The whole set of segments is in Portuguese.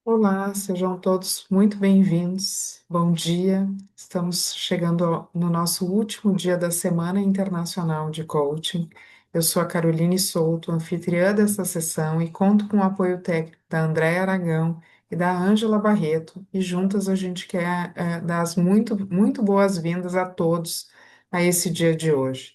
Olá, sejam todos muito bem-vindos. Bom dia. Estamos chegando no nosso último dia da Semana Internacional de Coaching. Eu sou a Caroline Souto, anfitriã dessa sessão, e conto com o apoio técnico da Andréa Aragão e da Ângela Barreto. E juntas a gente quer dar as muito boas-vindas a todos a esse dia de hoje.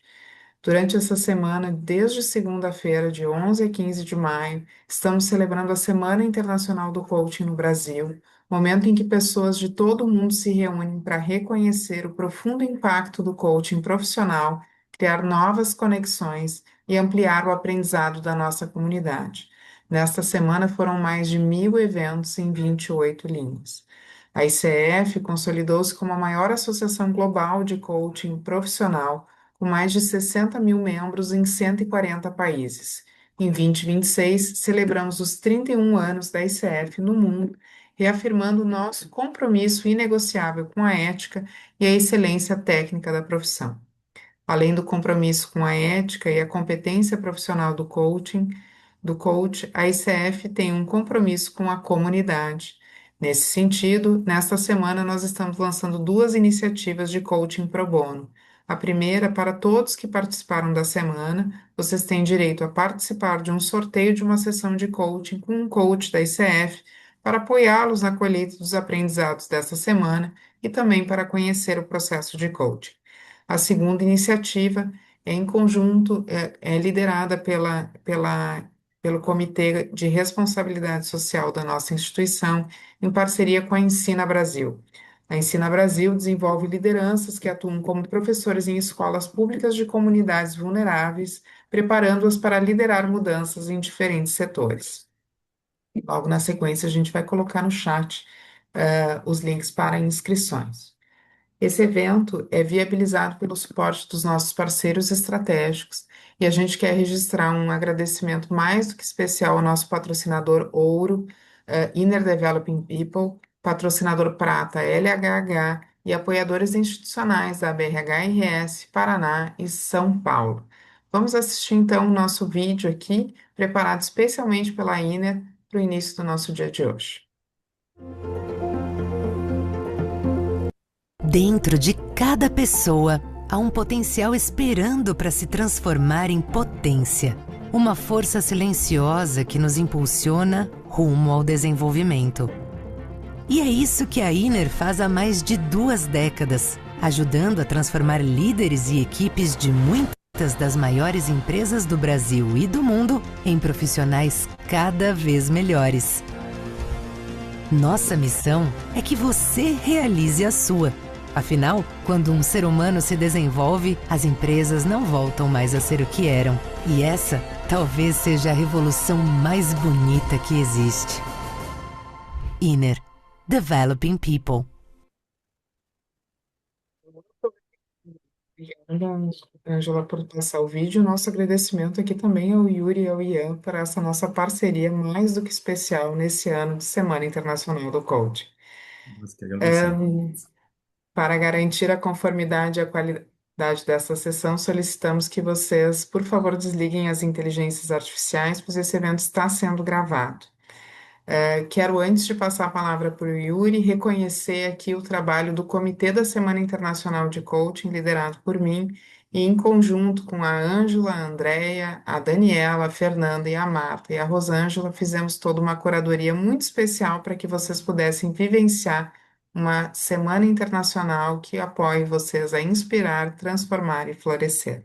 Durante essa semana, desde segunda-feira, de 11 a 15 de maio, estamos celebrando a Semana Internacional do Coaching no Brasil, momento em que pessoas de todo o mundo se reúnem para reconhecer o profundo impacto do coaching profissional, criar novas conexões e ampliar o aprendizado da nossa comunidade. Nesta semana foram mais de 1.000 eventos em 28 línguas. A ICF consolidou-se como a maior associação global de coaching profissional, com mais de 60 mil membros em 140 países. Em 2026, celebramos os 31 anos da ICF no mundo, reafirmando o nosso compromisso inegociável com a ética e a excelência técnica da profissão. Além do compromisso com a ética e a competência profissional do coach, a ICF tem um compromisso com a comunidade. Nesse sentido, nesta semana nós estamos lançando duas iniciativas de coaching pro bono. A primeira, para todos que participaram da semana, vocês têm direito a participar de um sorteio de uma sessão de coaching com um coach da ICF para apoiá-los na colheita dos aprendizados desta semana e também para conhecer o processo de coaching. A segunda iniciativa é em conjunto, é liderada pelo Comitê de Responsabilidade Social da nossa instituição, em parceria com a Ensina Brasil. A Ensina Brasil desenvolve lideranças que atuam como professores em escolas públicas de comunidades vulneráveis, preparando-as para liderar mudanças em diferentes setores. E logo na sequência, a gente vai colocar no chat, os links para inscrições. Esse evento é viabilizado pelo suporte dos nossos parceiros estratégicos, e a gente quer registrar um agradecimento mais do que especial ao nosso patrocinador Ouro, Inner Developing People, patrocinador Prata LHH e apoiadores institucionais da BRHRS, Paraná e São Paulo. Vamos assistir então o nosso vídeo aqui, preparado especialmente pela Inner, para o início do nosso dia de hoje. Dentro de cada pessoa há um potencial esperando para se transformar em potência. Uma força silenciosa que nos impulsiona rumo ao desenvolvimento. E é isso que a Inner faz há mais de 2 décadas, ajudando a transformar líderes e equipes de muitas das maiores empresas do Brasil e do mundo em profissionais cada vez melhores. Nossa missão é que você realize a sua. Afinal, quando um ser humano se desenvolve, as empresas não voltam mais a ser o que eram. E essa talvez seja a revolução mais bonita que existe. Inner, Developing People. Obrigada, Angela, por passar o vídeo. Nosso agradecimento aqui também ao Yuri e ao Ian por essa nossa parceria mais do que especial nesse ano de Semana Internacional do Coaching. Nós que agradecemos. Para garantir a conformidade e a qualidade dessa sessão, solicitamos que vocês, por favor, desliguem as inteligências artificiais, pois esse evento está sendo gravado. Quero, antes de passar a palavra para o Yuri, reconhecer aqui o trabalho do Comitê da Semana Internacional de Coaching, liderado por mim, e em conjunto com a Ângela, a Andréia, a Daniela, a Fernanda e a Marta e a Rosângela, fizemos toda uma curadoria muito especial para que vocês pudessem vivenciar uma Semana Internacional que apoie vocês a inspirar, transformar e florescer.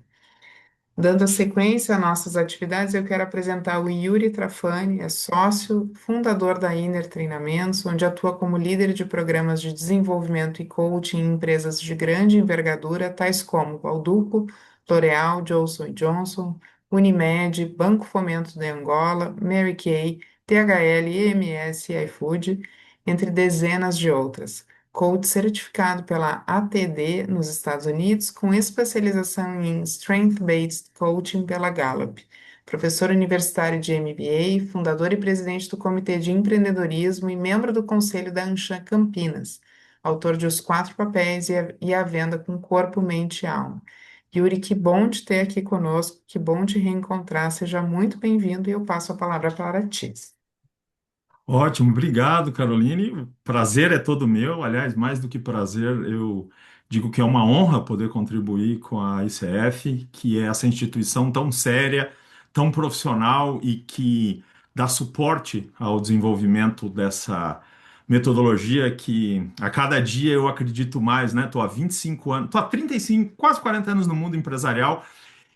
Dando sequência às nossas atividades, eu quero apresentar o Yuri Trafani, é sócio, fundador da Inner Treinamentos, onde atua como líder de programas de desenvolvimento e coaching em empresas de grande envergadura, tais como Balduco, L'Oréal, Johnson Johnson, Unimed, Banco Fomento de Angola, Mary Kay, THL, EMS e iFood, entre dezenas de outras. Coach certificado pela ATD nos Estados Unidos, com especialização em Strength-Based Coaching pela Gallup. Professor universitário de MBA, fundador e presidente do Comitê de Empreendedorismo e membro do Conselho da Anshan Campinas. Autor de Os Quatro Papéis e a Venda com Corpo, Mente e Alma. Yuri, que bom te ter aqui conosco, que bom te reencontrar. Seja muito bem-vindo e eu passo a palavra para ti. Ótimo, obrigado, Caroline. O prazer é todo meu. Aliás, mais do que prazer, eu digo que é uma honra poder contribuir com a ICF, que é essa instituição tão séria, tão profissional e que dá suporte ao desenvolvimento dessa metodologia que a cada dia eu acredito mais, né? Estou há 25 anos, estou há 35, quase 40 anos no mundo empresarial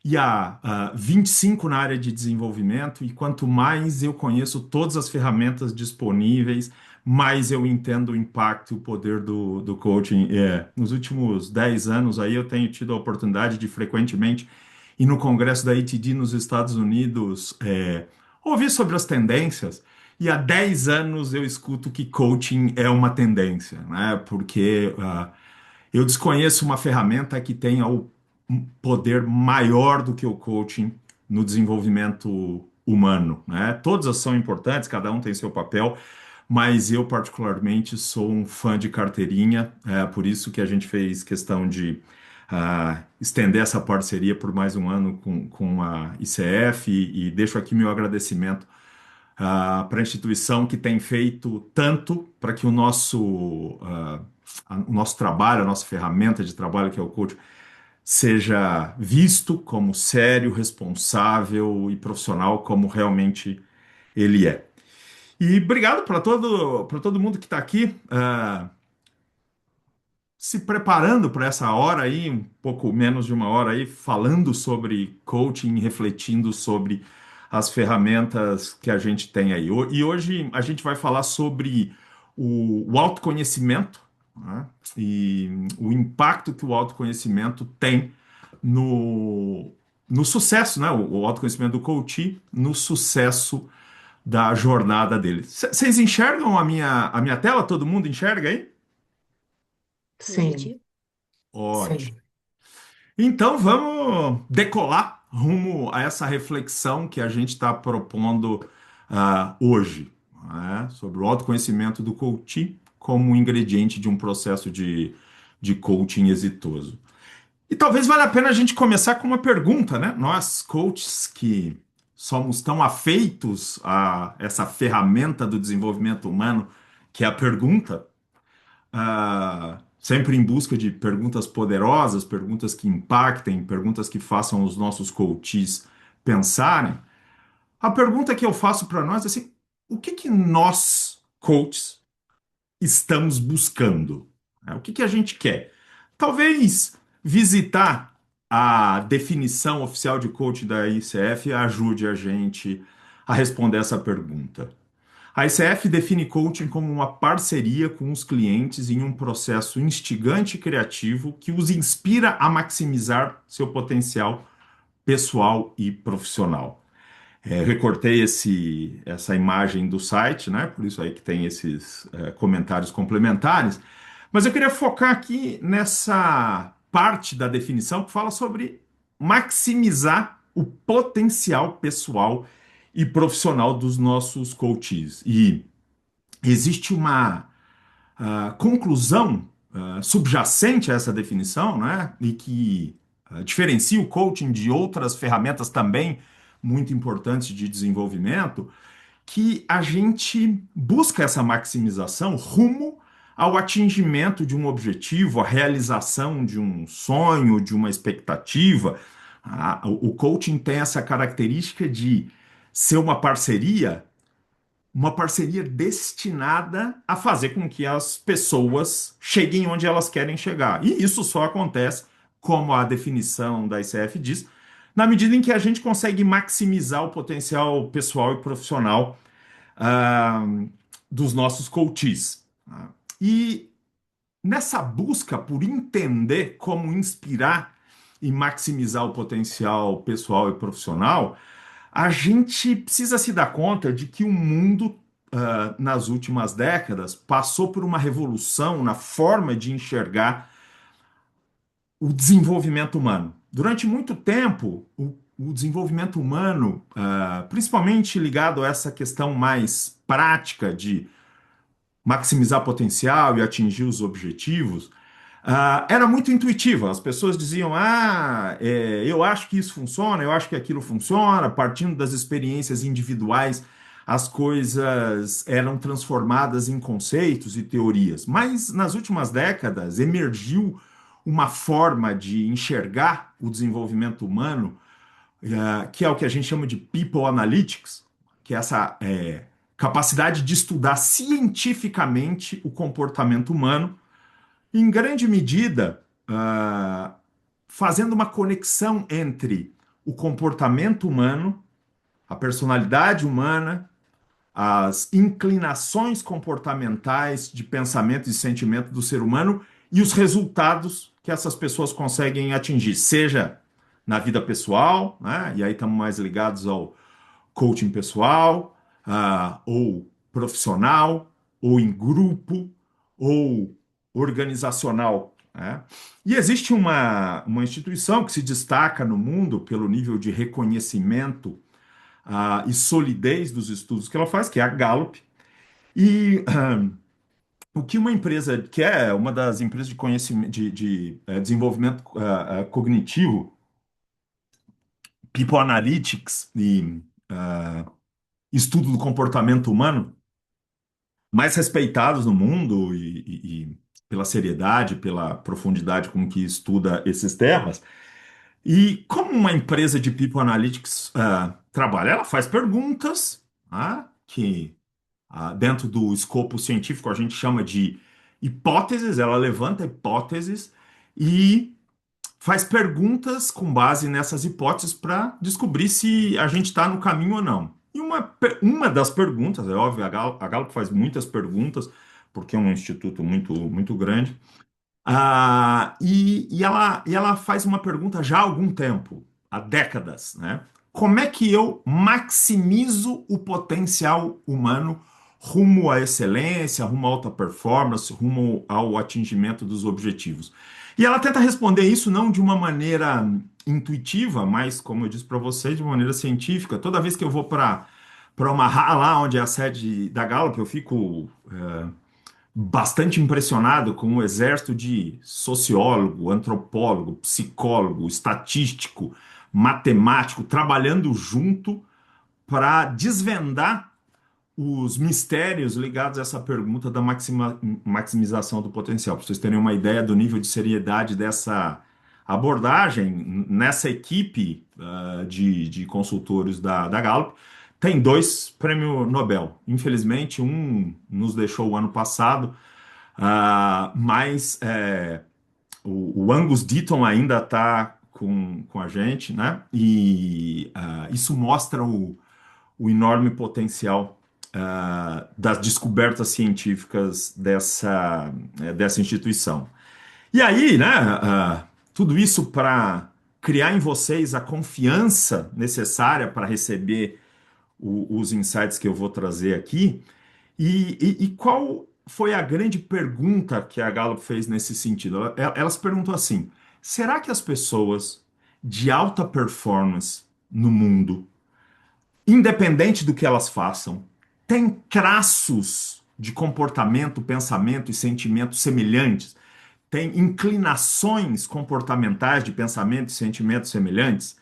e há 25 na área de desenvolvimento, e quanto mais eu conheço todas as ferramentas disponíveis, mais eu entendo o impacto e o poder do coaching. Nos últimos 10 anos aí eu tenho tido a oportunidade de frequentemente ir no congresso da ATD nos Estados Unidos, ouvir sobre as tendências, e há 10 anos eu escuto que coaching é uma tendência, né? Porque eu desconheço uma ferramenta que tenha o poder maior do que o coaching no desenvolvimento humano, né? Todas são importantes, cada um tem seu papel, mas eu particularmente sou um fã de carteirinha, é por isso que a gente fez questão de estender essa parceria por mais um ano com a ICF e deixo aqui meu agradecimento para a instituição que tem feito tanto para que o nosso trabalho, a nossa ferramenta de trabalho, que é o coach, seja visto como sério, responsável e profissional como realmente ele é. E obrigado para todo mundo que está aqui, se preparando para essa hora aí, um pouco menos de uma hora aí, falando sobre coaching, refletindo sobre as ferramentas que a gente tem aí. E hoje a gente vai falar sobre o autoconhecimento, né? E o impacto que o autoconhecimento tem no, no sucesso, né? O autoconhecimento do coach no sucesso da jornada dele. Vocês enxergam a minha tela? Todo mundo enxerga aí? Sim, Positivo? sim. Ótimo. Então vamos decolar rumo a essa reflexão que a gente está propondo hoje, né? Sobre o autoconhecimento do coaching como um ingrediente de um processo de coaching exitoso. E talvez valha a pena a gente começar com uma pergunta, né? Nós, coaches que somos tão afeitos a essa ferramenta do desenvolvimento humano, que é a pergunta, sempre em busca de perguntas poderosas, perguntas que impactem, perguntas que façam os nossos coaches pensarem. A pergunta que eu faço para nós é assim: o que que nós, coaches, estamos buscando? O que que a gente quer? Talvez visitar a definição oficial de coach da ICF ajude a gente a responder essa pergunta. A ICF define coaching como uma parceria com os clientes em um processo instigante e criativo que os inspira a maximizar seu potencial pessoal e profissional. Recortei essa imagem do site, né? Por isso aí que tem esses comentários complementares. Mas eu queria focar aqui nessa parte da definição que fala sobre maximizar o potencial pessoal e profissional dos nossos coaches. E existe uma conclusão subjacente a essa definição, né? E que diferencia o coaching de outras ferramentas também muito importantes de desenvolvimento, que a gente busca essa maximização rumo ao atingimento de um objetivo, a realização de um sonho, de uma expectativa. O coaching tem essa característica de ser uma parceria destinada a fazer com que as pessoas cheguem onde elas querem chegar. E isso só acontece, como a definição da ICF diz, na medida em que a gente consegue maximizar o potencial pessoal e profissional ah, dos nossos coaches. E nessa busca por entender como inspirar e maximizar o potencial pessoal e profissional, a gente precisa se dar conta de que o mundo, nas últimas décadas, passou por uma revolução na forma de enxergar o desenvolvimento humano. Durante muito tempo, o desenvolvimento humano, principalmente ligado a essa questão mais prática de maximizar potencial e atingir os objetivos, era muito intuitiva. As pessoas diziam: eu acho que isso funciona, eu acho que aquilo funciona, partindo das experiências individuais, as coisas eram transformadas em conceitos e teorias. Mas nas últimas décadas emergiu uma forma de enxergar o desenvolvimento humano, que é o que a gente chama de People Analytics, que é essa capacidade de estudar cientificamente o comportamento humano, em grande medida, fazendo uma conexão entre o comportamento humano, a personalidade humana, as inclinações comportamentais de pensamento e sentimento do ser humano e os resultados que essas pessoas conseguem atingir, seja na vida pessoal, né? E aí estamos mais ligados ao coaching pessoal, ou profissional, ou em grupo, ou organizacional, né? E existe uma instituição que se destaca no mundo pelo nível de reconhecimento e solidez dos estudos que ela faz, que é a Gallup. E o que uma empresa, que é uma das empresas de conhecimento, de desenvolvimento cognitivo, People Analytics e estudo do comportamento humano, mais respeitados no mundo e pela seriedade, pela profundidade com que estuda esses temas. E como uma empresa de People Analytics trabalha? Ela faz perguntas, que dentro do escopo científico a gente chama de hipóteses, ela levanta hipóteses e faz perguntas com base nessas hipóteses para descobrir se a gente está no caminho ou não. E uma das perguntas, é óbvio, a Gallup faz muitas perguntas, porque é um instituto muito, muito grande, e ela faz uma pergunta já há algum tempo, há décadas, né? Como é que eu maximizo o potencial humano rumo à excelência, rumo à alta performance, rumo ao atingimento dos objetivos? E ela tenta responder isso não de uma maneira intuitiva, mas, como eu disse para você, de uma maneira científica. Toda vez que eu vou para Omaha, lá onde é a sede da Gallup, eu fico bastante impressionado com o exército de sociólogo, antropólogo, psicólogo, estatístico, matemático, trabalhando junto para desvendar os mistérios ligados a essa pergunta da maximização do potencial. Para vocês terem uma ideia do nível de seriedade dessa abordagem, nessa equipe de consultores da Gallup, tem dois prêmios Nobel. Infelizmente, um nos deixou o ano passado, mas o Angus Deaton ainda está com a gente, né? E isso mostra o enorme potencial das descobertas científicas dessa instituição. E aí, né, tudo isso para criar em vocês a confiança necessária para receber os insights que eu vou trazer aqui. E qual foi a grande pergunta que a Gallup fez nesse sentido? Ela se perguntou assim: será que as pessoas de alta performance no mundo, independente do que elas façam, têm traços de comportamento, pensamento e sentimento semelhantes? Têm inclinações comportamentais de pensamento e sentimentos semelhantes?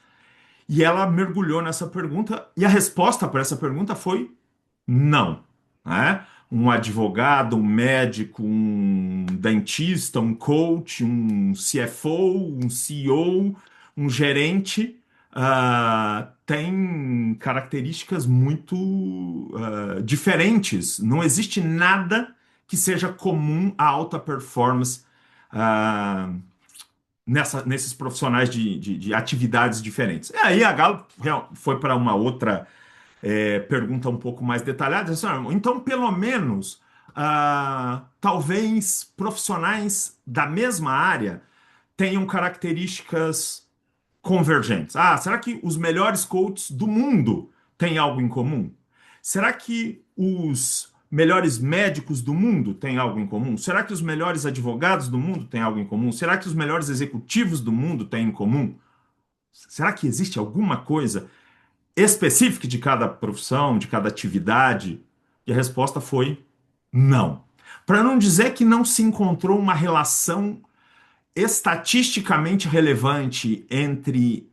E ela mergulhou nessa pergunta, e a resposta para essa pergunta foi não, né? Um advogado, um médico, um dentista, um coach, um CFO, um CEO, um gerente, tem características muito diferentes. Não existe nada que seja comum à alta performance nesses profissionais de atividades diferentes. E aí a Galo foi para uma outra pergunta um pouco mais detalhada. Assim, então, pelo menos, talvez profissionais da mesma área tenham características convergentes. Será que os melhores coaches do mundo têm algo em comum? Será que os melhores médicos do mundo têm algo em comum? Será que os melhores advogados do mundo têm algo em comum? Será que os melhores executivos do mundo têm em comum? Será que existe alguma coisa específica de cada profissão, de cada atividade? E a resposta foi não. Para não dizer que não se encontrou uma relação estatisticamente relevante entre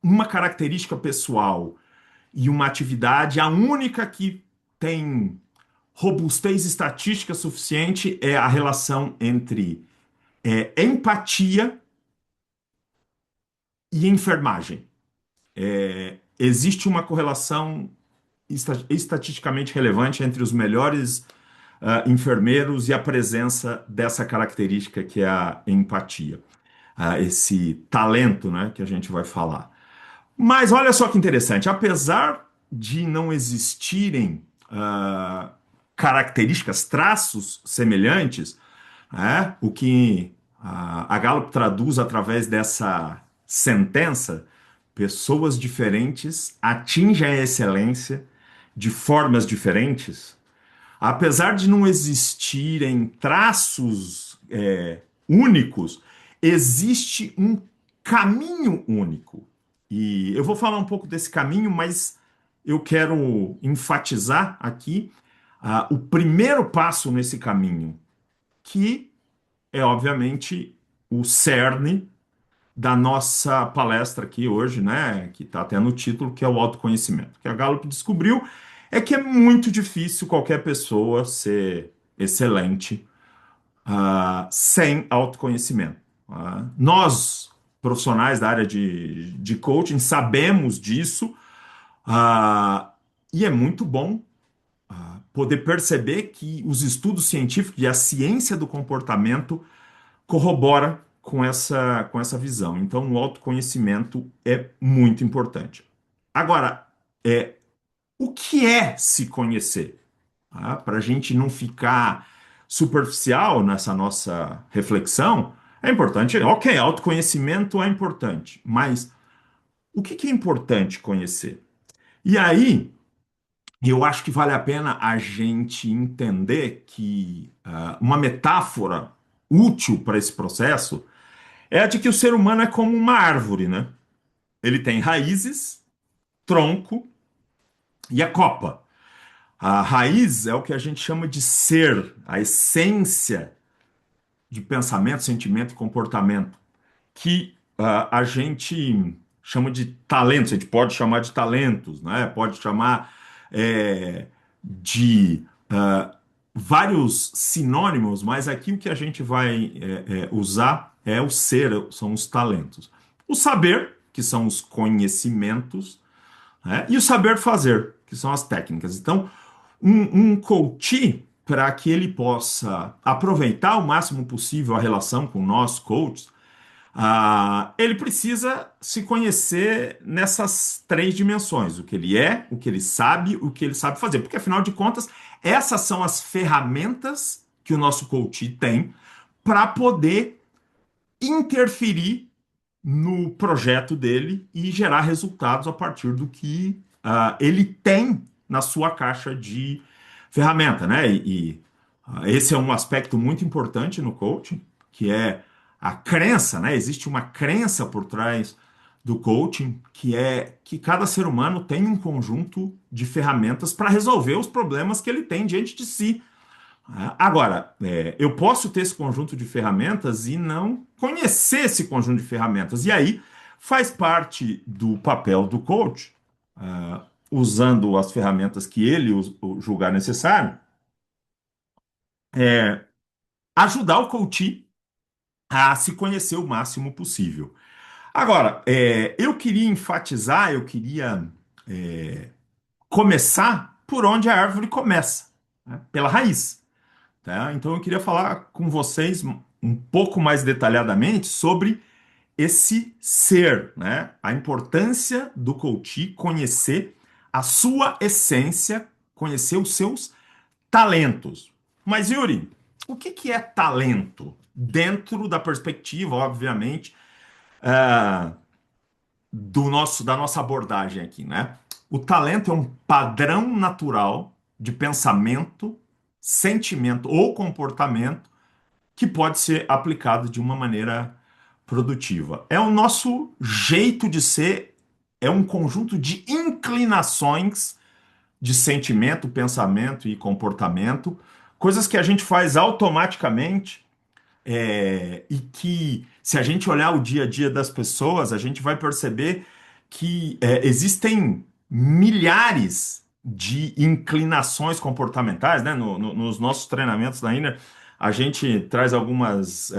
uma característica pessoal e uma atividade, a única que tem robustez estatística suficiente é a relação entre empatia e enfermagem. Existe uma correlação estatisticamente relevante entre os melhores enfermeiros e a presença dessa característica que é a empatia, esse talento, né, que a gente vai falar. Mas olha só que interessante, apesar de não existirem características, traços semelhantes, o que a Gallup traduz através dessa sentença, pessoas diferentes atingem a excelência de formas diferentes. Apesar de não existirem traços únicos, existe um caminho único. E eu vou falar um pouco desse caminho, mas eu quero enfatizar aqui o primeiro passo nesse caminho, que é, obviamente, o cerne da nossa palestra aqui hoje, né? Que está até no título, que é o autoconhecimento. O que a Gallup descobriu é que é muito difícil qualquer pessoa ser excelente sem autoconhecimento. Nós, profissionais da área de coaching, sabemos disso, e é muito bom poder perceber que os estudos científicos e a ciência do comportamento corrobora com essa visão. Então, o autoconhecimento é muito importante. Agora, o que é se conhecer? Para a gente não ficar superficial nessa nossa reflexão, é importante, ok, autoconhecimento é importante, mas o que é importante conhecer? E aí, eu acho que vale a pena a gente entender que uma metáfora útil para esse processo é a de que o ser humano é como uma árvore, né? Ele tem raízes, tronco e a copa. A raiz é o que a gente chama de ser, a essência de pensamento, sentimento e comportamento, que a gente chama de talentos, a gente pode chamar de talentos, né? Pode chamar de vários sinônimos, mas aqui o que a gente vai usar é o ser, são os talentos. O saber, que são os conhecimentos, né? E o saber fazer, que são as técnicas. Então, um coach, para que ele possa aproveitar o máximo possível a relação com nós, coaches, ele precisa se conhecer nessas três dimensões: o que ele é, o que ele sabe, o que ele sabe fazer. Porque, afinal de contas, essas são as ferramentas que o nosso coach tem para poder interferir no projeto dele e gerar resultados a partir do que ele tem na sua caixa de ferramenta, né? Esse é um aspecto muito importante no coaching, que é a crença, né? Existe uma crença por trás do coaching, que é que cada ser humano tem um conjunto de ferramentas para resolver os problemas que ele tem diante de si. Agora, eu posso ter esse conjunto de ferramentas e não conhecer esse conjunto de ferramentas. E aí faz parte do papel do coach, usando as ferramentas que ele julgar necessário, ajudar o coach a se conhecer o máximo possível. Agora, eu queria enfatizar, eu queria começar por onde a árvore começa, né? Pela raiz. Tá? Então eu queria falar com vocês um pouco mais detalhadamente sobre esse ser, né? A importância do coach conhecer a sua essência, conhecer os seus talentos. Mas, Yuri, o que é talento? Dentro da perspectiva, obviamente, da nossa abordagem aqui, né? O talento é um padrão natural de pensamento, sentimento ou comportamento que pode ser aplicado de uma maneira produtiva. É o nosso jeito de ser, é um conjunto de inclinações de sentimento, pensamento e comportamento, coisas que a gente faz automaticamente, e que, se a gente olhar o dia a dia das pessoas, a gente vai perceber que existem milhares de inclinações comportamentais, né? Nos nossos treinamentos da Inner, a gente traz alguns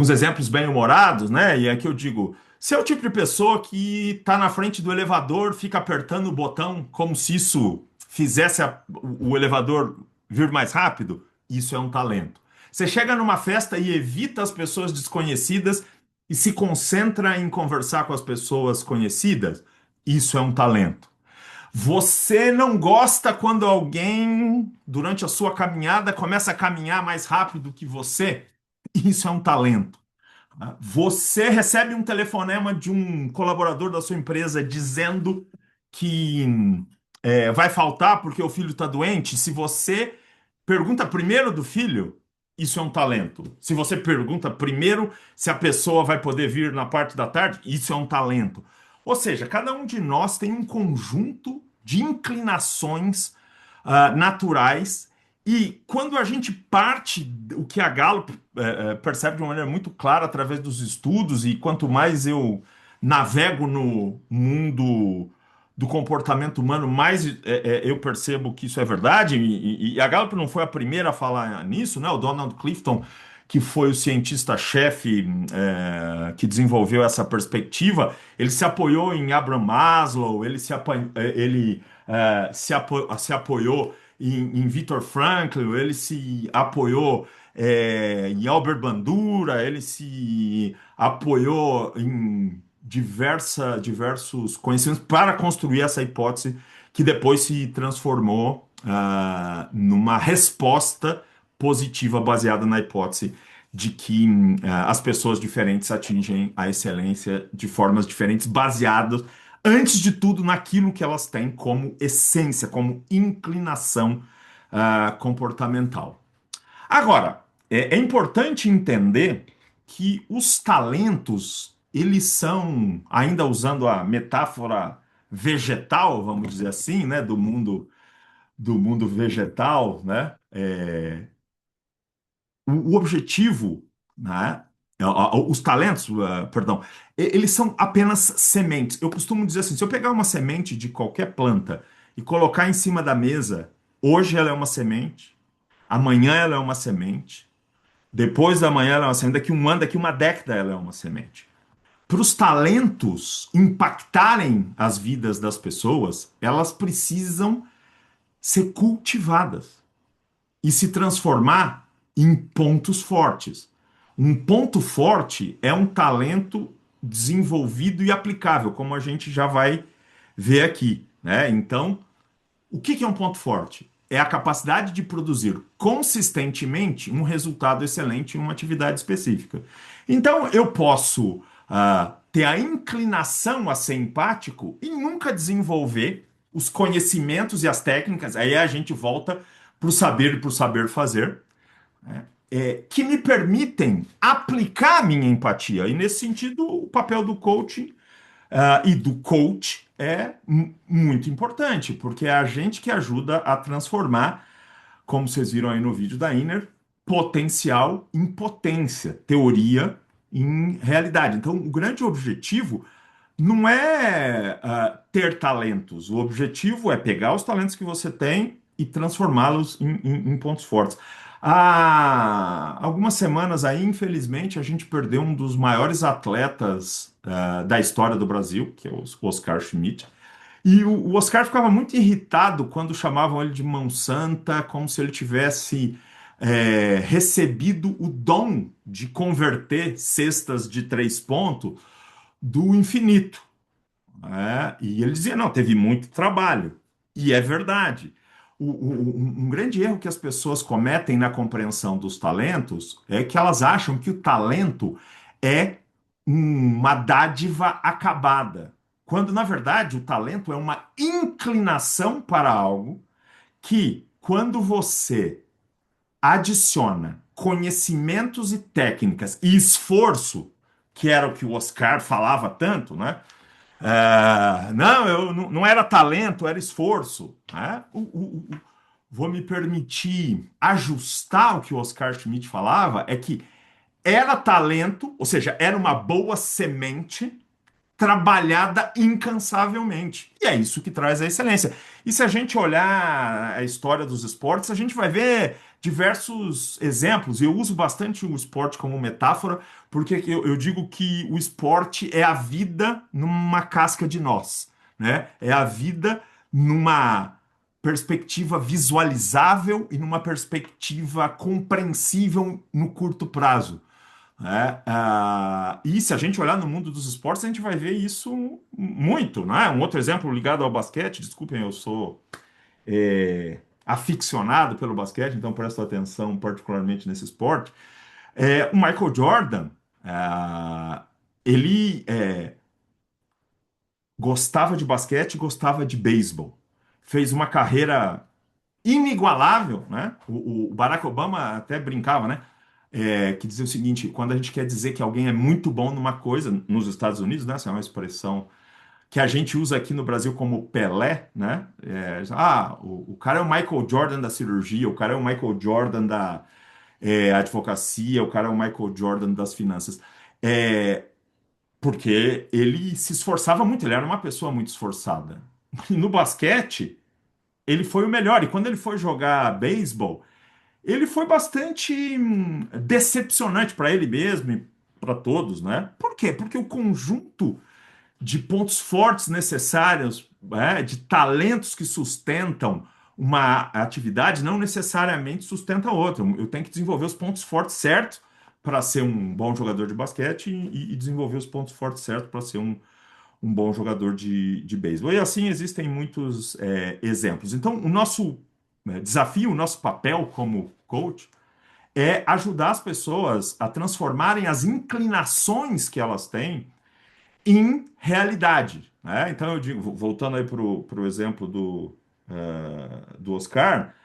exemplos bem-humorados, né? E aqui eu digo, se é o tipo de pessoa que está na frente do elevador, fica apertando o botão como se isso fizesse o elevador vir mais rápido, isso é um talento. Você chega numa festa e evita as pessoas desconhecidas e se concentra em conversar com as pessoas conhecidas, isso é um talento. Você não gosta quando alguém, durante a sua caminhada, começa a caminhar mais rápido que você? Isso é um talento. Tá? Você recebe um telefonema de um colaborador da sua empresa dizendo que vai faltar porque o filho está doente. Se você pergunta primeiro do filho, isso é um talento. Se você pergunta primeiro se a pessoa vai poder vir na parte da tarde, isso é um talento. Ou seja, cada um de nós tem um conjunto de inclinações naturais e quando a gente parte, o que a Gallup percebe de uma maneira muito clara através dos estudos, e quanto mais eu navego no mundo do comportamento humano, mais eu percebo que isso é verdade, e a Gallup não foi a primeira a falar nisso, né? O Donald Clifton, que foi o cientista-chefe que desenvolveu essa perspectiva, ele se apoiou em Abraham Maslow, se apoiou em Viktor Frankl, ele se apoiou em Albert Bandura, ele se apoiou em diversos conhecimentos para construir essa hipótese que depois se transformou numa resposta positiva baseada na hipótese de que as pessoas diferentes atingem a excelência de formas diferentes, baseadas, antes de tudo, naquilo que elas têm como essência, como inclinação comportamental. Agora, é importante entender que os talentos, eles são, ainda usando a metáfora vegetal, vamos dizer assim, né, do mundo vegetal, né, o objetivo, né, os talentos, perdão, eles são apenas sementes. Eu costumo dizer assim, se eu pegar uma semente de qualquer planta e colocar em cima da mesa, hoje ela é uma semente, amanhã ela é uma semente, depois da manhã ela é uma semente, daqui um ano, daqui uma década ela é uma semente. Para os talentos impactarem as vidas das pessoas, elas precisam ser cultivadas e se transformar em pontos fortes. Um ponto forte é um talento desenvolvido e aplicável, como a gente já vai ver aqui, né? Então, o que é um ponto forte? É a capacidade de produzir consistentemente um resultado excelente em uma atividade específica. Então, eu posso ter a inclinação a ser empático e nunca desenvolver os conhecimentos e as técnicas, aí a gente volta para o saber e para o saber fazer, né? Que me permitem aplicar a minha empatia. E nesse sentido, o papel do coaching e do coach é muito importante, porque é a gente que ajuda a transformar, como vocês viram aí no vídeo da Inner, potencial em potência, teoria em realidade. Então, o grande objetivo não é ter talentos, o objetivo é pegar os talentos que você tem e transformá-los em pontos fortes. Há algumas semanas aí, infelizmente, a gente perdeu um dos maiores atletas da história do Brasil, que é o Oscar Schmidt. E o Oscar ficava muito irritado quando chamavam ele de mão santa, como se ele tivesse recebido o dom de converter cestas de 3 pontos do infinito. E ele dizia, não, teve muito trabalho. E é verdade. Um grande erro que as pessoas cometem na compreensão dos talentos é que elas acham que o talento é uma dádiva acabada, quando na verdade o talento é uma inclinação para algo que, quando você adiciona conhecimentos e técnicas e esforço, que era o que o Oscar falava tanto, né? Não, eu não era talento, era esforço, né? Vou me permitir ajustar o que o Oscar Schmidt falava, é que era talento, ou seja, era uma boa semente trabalhada incansavelmente. E é isso que traz a excelência. E se a gente olhar a história dos esportes, a gente vai ver diversos exemplos. Eu uso bastante o esporte como metáfora, porque eu digo que o esporte é a vida numa casca de noz, né? É a vida numa perspectiva visualizável e numa perspectiva compreensível no curto prazo, né? E se a gente olhar no mundo dos esportes, a gente vai ver isso muito, né? Um outro exemplo ligado ao basquete, desculpem, eu sou aficionado pelo basquete, então presto atenção particularmente nesse esporte. O Michael Jordan, é, ele gostava de basquete, gostava de beisebol, fez uma carreira inigualável, né? O Barack Obama até brincava, né? Que dizia o seguinte: quando a gente quer dizer que alguém é muito bom numa coisa, nos Estados Unidos, né? Essa é uma expressão que a gente usa aqui no Brasil como Pelé, né? O cara é o Michael Jordan da cirurgia, o cara é o Michael Jordan da advocacia, o cara é o Michael Jordan das finanças. É, porque ele se esforçava muito, ele era uma pessoa muito esforçada. E no basquete, ele foi o melhor. E quando ele foi jogar beisebol, ele foi bastante decepcionante para ele mesmo e para todos, né? Por quê? Porque o conjunto de pontos fortes necessários, de talentos que sustentam uma atividade, não necessariamente sustenta outra. Eu tenho que desenvolver os pontos fortes certos para ser um bom jogador de basquete e desenvolver os pontos fortes certos para ser um bom jogador de beisebol. E assim existem muitos exemplos. Então, o nosso desafio, o nosso papel como coach é ajudar as pessoas a transformarem as inclinações que elas têm em realidade, né? Então eu digo, voltando aí para o exemplo do Oscar,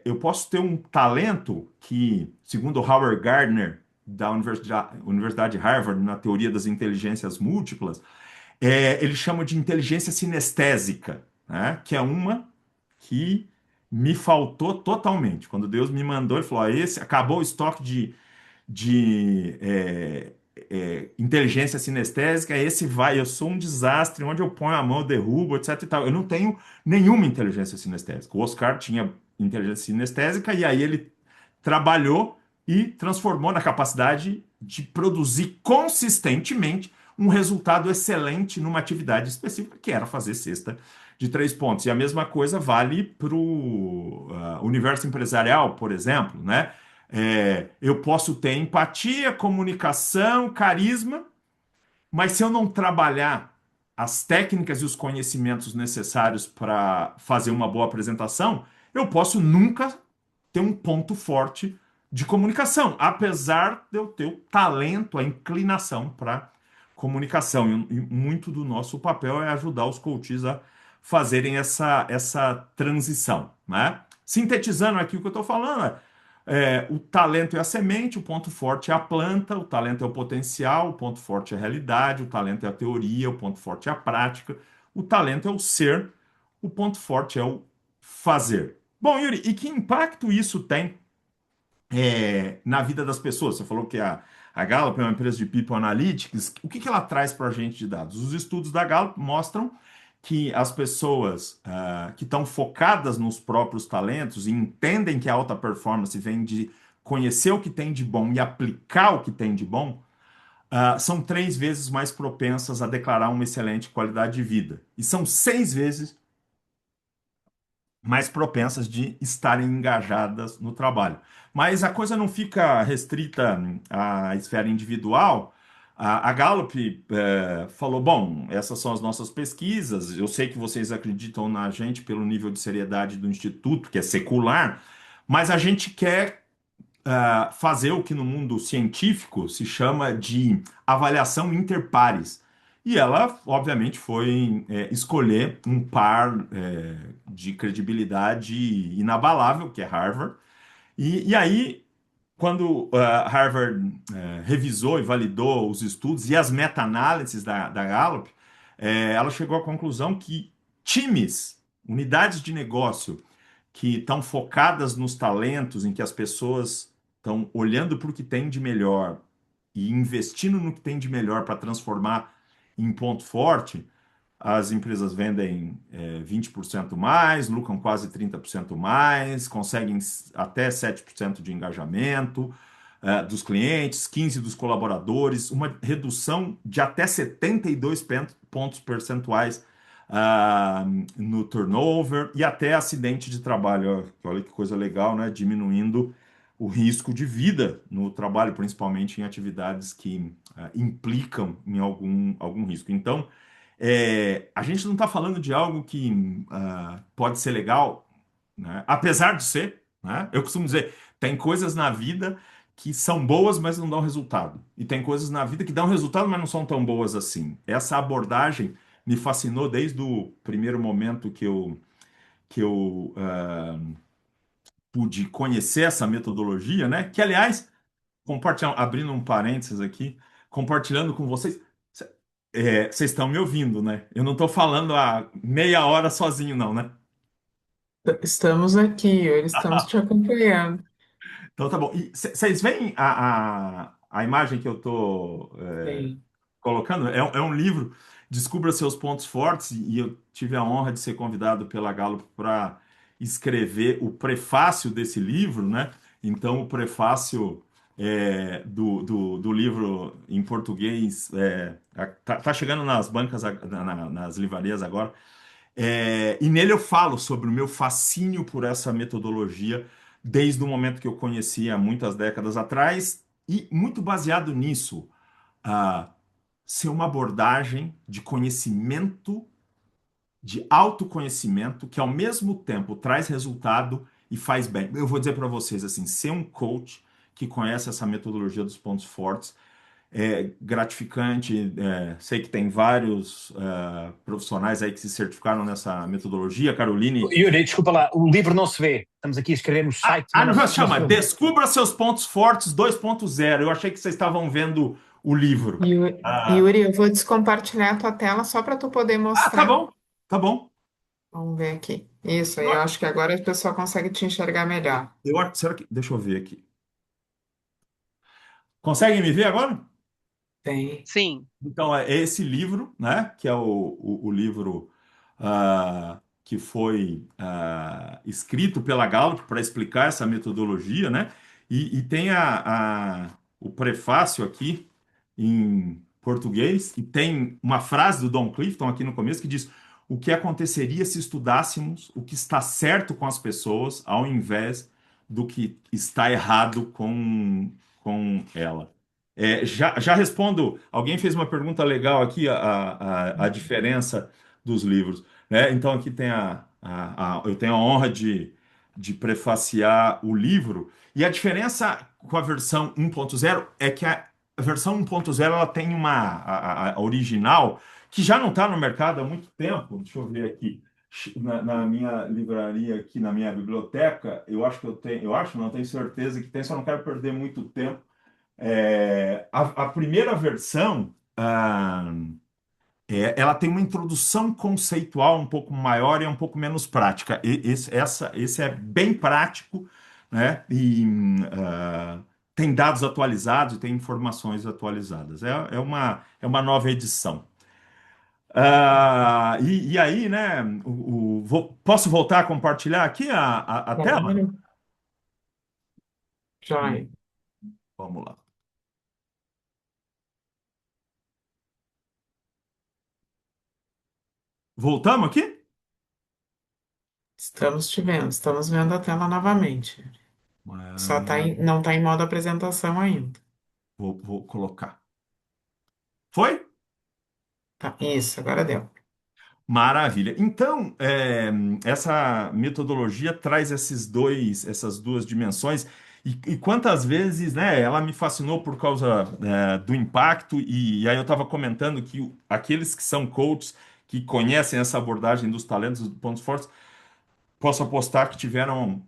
eu posso ter um talento que, segundo Howard Gardner, da Universidade de Harvard, na teoria das inteligências múltiplas, ele chama de inteligência sinestésica, né? Que é uma que me faltou totalmente. Quando Deus me mandou, ele falou: esse acabou o estoque de inteligência sinestésica, esse vai, eu sou um desastre, onde eu ponho a mão, eu derrubo, etc e tal. Eu não tenho nenhuma inteligência sinestésica. O Oscar tinha inteligência sinestésica e aí ele trabalhou e transformou na capacidade de produzir consistentemente um resultado excelente numa atividade específica, que era fazer cesta de 3 pontos. E a mesma coisa vale para o universo empresarial, por exemplo, né? Eu posso ter empatia, comunicação, carisma, mas se eu não trabalhar as técnicas e os conhecimentos necessários para fazer uma boa apresentação, eu posso nunca ter um ponto forte de comunicação, apesar de eu ter o talento, a inclinação para comunicação. E muito do nosso papel é ajudar os coaches a fazerem essa transição, né? Sintetizando aqui o que eu estou falando, o talento é a semente, o ponto forte é a planta, o talento é o potencial, o ponto forte é a realidade, o talento é a teoria, o ponto forte é a prática, o talento é o ser, o ponto forte é o fazer. Bom, Yuri, e que impacto isso tem na vida das pessoas? Você falou que a Gallup é uma empresa de People Analytics. O que ela traz para a gente de dados? Os estudos da Gallup mostram que as pessoas que estão focadas nos próprios talentos e entendem que a alta performance vem de conhecer o que tem de bom e aplicar o que tem de bom, são 3 vezes mais propensas a declarar uma excelente qualidade de vida. E são 6 vezes mais propensas de estarem engajadas no trabalho. Mas a coisa não fica restrita à esfera individual. A Gallup falou: bom, essas são as nossas pesquisas. Eu sei que vocês acreditam na gente pelo nível de seriedade do Instituto, que é secular, mas a gente quer fazer o que no mundo científico se chama de avaliação interpares. E ela, obviamente, foi escolher um par de credibilidade inabalável, que é Harvard. E aí, quando Harvard revisou e validou os estudos e as meta-análises da Gallup, ela chegou à conclusão que times, unidades de negócio que estão focadas nos talentos, em que as pessoas estão olhando para o que tem de melhor e investindo no que tem de melhor para transformar em ponto forte, as empresas vendem 20% mais, lucram quase 30% mais, conseguem até 7% de engajamento dos clientes, 15% dos colaboradores, uma redução de até 72 pontos percentuais ah, no turnover e até acidente de trabalho. Olha que coisa legal, né? Diminuindo o risco de vida no trabalho, principalmente em atividades que implicam em algum risco. Então, a gente não está falando de algo que pode ser legal, né? Apesar de ser, né? Eu costumo dizer, tem coisas na vida que são boas, mas não dão resultado. E tem coisas na vida que dão resultado, mas não são tão boas assim. Essa abordagem me fascinou desde o primeiro momento que eu pude conhecer essa metodologia, né? Que, aliás, compartilhando, abrindo um parênteses aqui, compartilhando com vocês. Vocês estão me ouvindo, né? Eu não estou falando há meia hora sozinho, não, né? Estamos aqui, estamos te acompanhando. Então tá bom. E vocês veem a imagem que eu estou Bem, colocando? É um livro, Descubra Seus Pontos Fortes, e eu tive a honra de ser convidado pela Gallup para escrever o prefácio desse livro, né? Então, o prefácio do livro em português tá chegando nas bancas, nas livrarias agora. E nele eu falo sobre o meu fascínio por essa metodologia desde o momento que eu conheci há muitas décadas atrás, e muito baseado nisso, ah, ser uma abordagem de conhecimento, de autoconhecimento, que ao mesmo tempo traz resultado e faz bem. Eu vou dizer para vocês assim, ser um coach que conhece essa metodologia dos pontos fortes é gratificante. Sei que tem vários profissionais aí que se certificaram nessa metodologia. Caroline. Yuri, desculpa lá, o livro não se vê. Estamos aqui a escrever no site, mas Não, não se chama vê. Descubra Seus Pontos Fortes 2.0. Eu achei que vocês estavam vendo o livro. Yuri, eu vou descompartilhar a tua tela só para tu poder Tá mostrar. bom, tá bom. Vamos ver aqui. Isso aí, Eu, eu acho que agora a pessoa consegue te enxergar melhor. será que. Deixa eu ver aqui. Conseguem me ver agora? Tem. Sim. Então, é esse livro, né, que é o livro que foi escrito pela Gallup para explicar essa metodologia, né, e tem o prefácio aqui em português, e tem uma frase do Don Clifton aqui no começo que diz: o que aconteceria se estudássemos o que está certo com as pessoas ao invés do que está errado com ela. Já respondo. Alguém fez uma pergunta legal aqui, a diferença dos livros, né? Então aqui tem eu tenho a honra de prefaciar o livro, e a diferença com a versão 1.0 é que a versão 1.0 ela tem a original que já não está no mercado há muito tempo. Deixa eu ver aqui. Na minha livraria, aqui na minha biblioteca, eu acho que eu tenho, eu acho, não tenho certeza que tem, só não quero perder muito tempo. A primeira versão, ela tem uma introdução conceitual um pouco maior e um pouco menos prática. Esse é bem prático, né? E tem dados atualizados e tem informações atualizadas. É uma nova edição. E aí, né? Posso voltar a compartilhar aqui a tela? Claro. Joia. Vamos lá. Voltamos aqui? Estamos te vendo, estamos vendo a tela novamente. Só não está em modo apresentação ainda. Vou colocar. Foi? Tá, isso, agora deu. Maravilha. Então, essa metodologia traz essas duas dimensões, e quantas vezes, né, ela me fascinou por causa do impacto, e aí eu estava comentando que aqueles que são coaches, que conhecem essa abordagem dos talentos, dos pontos fortes, posso apostar que tiveram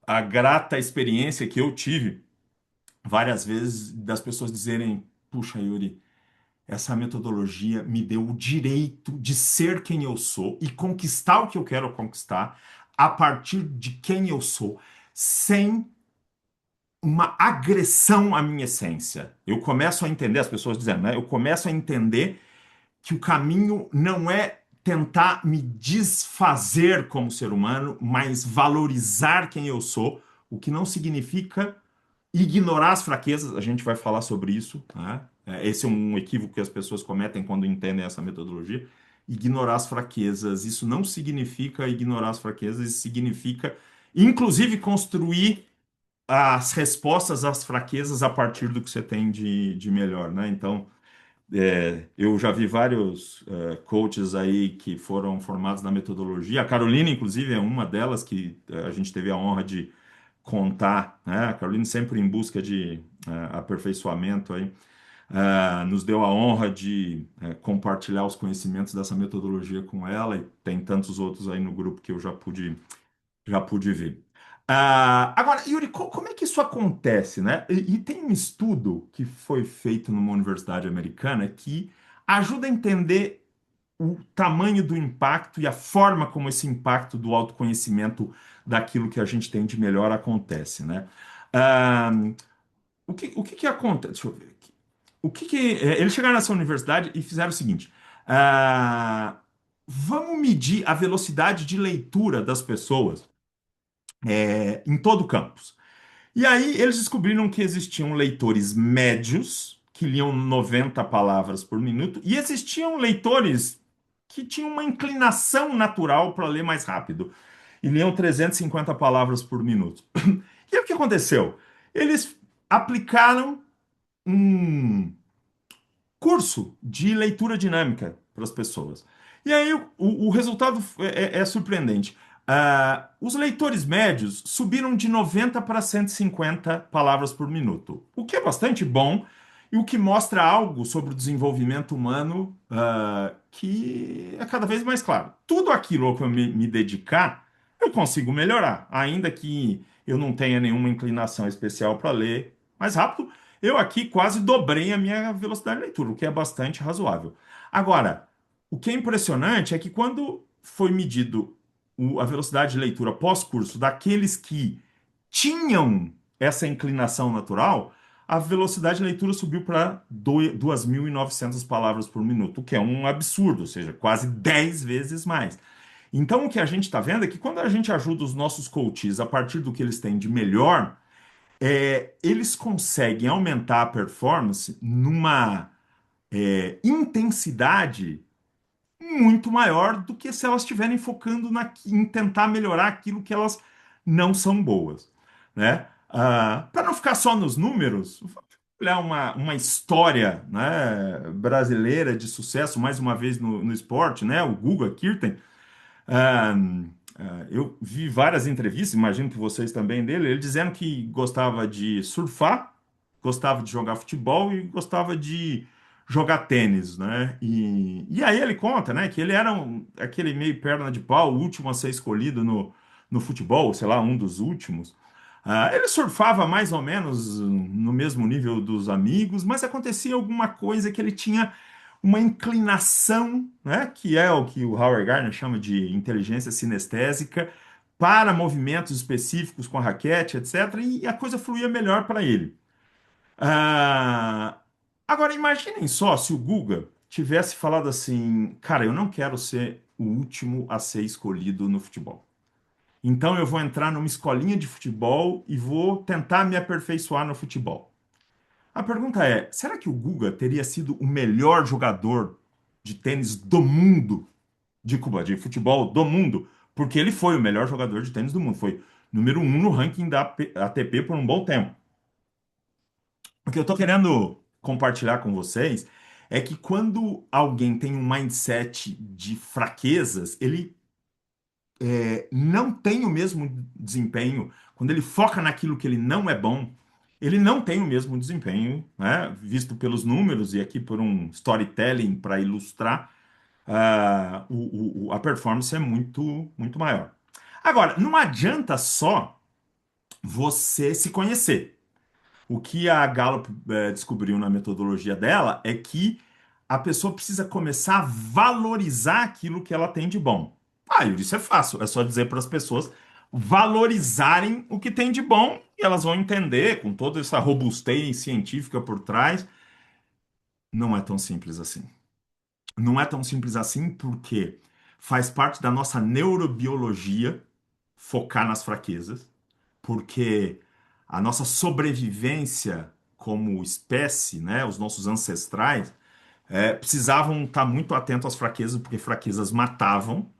a grata experiência que eu tive várias vezes das pessoas dizerem: puxa, Yuri, essa metodologia me deu o direito de ser quem eu sou e conquistar o que eu quero conquistar a partir de quem eu sou, sem uma agressão à minha essência. Eu começo a entender, as pessoas dizendo, né? Eu começo a entender que o caminho não é tentar me desfazer como ser humano, mas valorizar quem eu sou, o que não significa ignorar as fraquezas, a gente vai falar sobre isso, né? Esse é um equívoco que as pessoas cometem quando entendem essa metodologia. Ignorar as fraquezas, isso não significa ignorar as fraquezas, isso significa, inclusive, construir as respostas às fraquezas a partir do que você tem de melhor, né? Então, eu já vi vários coaches aí que foram formados na metodologia. A Carolina, inclusive, é uma delas que a gente teve a honra de contar, né? A Carolina sempre em busca de aperfeiçoamento aí, nos deu a honra de compartilhar os conhecimentos dessa metodologia com ela e tem tantos outros aí no grupo que eu já pude ver. Agora, Yuri, como é que isso acontece, né? E tem um estudo que foi feito numa universidade americana que ajuda a entender o tamanho do impacto e a forma como esse impacto do autoconhecimento daquilo que a gente tem de melhor acontece, né? Ah, o que acontece? Deixa eu ver aqui. Eles chegaram nessa universidade e fizeram o seguinte: ah, vamos medir a velocidade de leitura das pessoas em todo o campus. E aí eles descobriram que existiam leitores médios, que liam 90 palavras por minuto, e existiam leitores que tinham uma inclinação natural para ler mais rápido, e liam 350 palavras por minuto. E aí o que aconteceu? Eles aplicaram um curso de leitura dinâmica para as pessoas. E aí o resultado é surpreendente. Os leitores médios subiram de 90 para 150 palavras por minuto, o que é bastante bom e o que mostra algo sobre o desenvolvimento humano que é cada vez mais claro. Tudo aquilo que eu me dedicar, eu consigo melhorar, ainda que eu não tenha nenhuma inclinação especial para ler mais rápido. Eu aqui quase dobrei a minha velocidade de leitura, o que é bastante razoável. Agora, o que é impressionante é que quando foi medido a velocidade de leitura pós-curso daqueles que tinham essa inclinação natural, a velocidade de leitura subiu para 2.900 palavras por minuto, o que é um absurdo, ou seja, quase 10 vezes mais. Então, o que a gente está vendo é que quando a gente ajuda os nossos coaches a partir do que eles têm de melhor, eles conseguem aumentar a performance numa intensidade muito maior do que se elas estiverem focando em tentar melhorar aquilo que elas não são boas, né? Para não ficar só nos números, vamos olhar uma história, né, brasileira de sucesso, mais uma vez no esporte, né? O Guga Kirten. Ah, eu vi várias entrevistas, imagino que vocês também dele, ele dizendo que gostava de surfar, gostava de jogar futebol e gostava de jogar tênis, né? E aí ele conta, né, que ele era aquele meio perna de pau, o último a ser escolhido no futebol, sei lá, um dos últimos. Ele surfava mais ou menos no mesmo nível dos amigos, mas acontecia alguma coisa que ele tinha uma inclinação, né, que é o que o Howard Gardner chama de inteligência sinestésica, para movimentos específicos com a raquete, etc., e a coisa fluía melhor para ele. Ah, Agora, imaginem só se o Guga tivesse falado assim: cara, eu não quero ser o último a ser escolhido no futebol. Então eu vou entrar numa escolinha de futebol e vou tentar me aperfeiçoar no futebol. A pergunta é: será que o Guga teria sido o melhor jogador de tênis do mundo, de futebol do mundo? Porque ele foi o melhor jogador de tênis do mundo, foi número um no ranking da ATP por um bom tempo. O que eu estou querendo compartilhar com vocês é que quando alguém tem um mindset de fraquezas, ele não tem o mesmo desempenho. Quando ele foca naquilo que ele não é bom, ele não tem o mesmo desempenho, né? Visto pelos números e aqui por um storytelling para ilustrar, a performance é muito, muito maior. Agora, não adianta só você se conhecer. O que a Gallup descobriu na metodologia dela é que a pessoa precisa começar a valorizar aquilo que ela tem de bom. Yuri, isso é fácil, é só dizer para as pessoas valorizarem o que tem de bom e elas vão entender, com toda essa robustez científica por trás, não é tão simples assim. não é tão simples assim, porque faz parte da nossa neurobiologia focar nas fraquezas, porque a nossa sobrevivência como espécie, né, os nossos ancestrais, precisavam estar muito atentos às fraquezas, porque fraquezas matavam,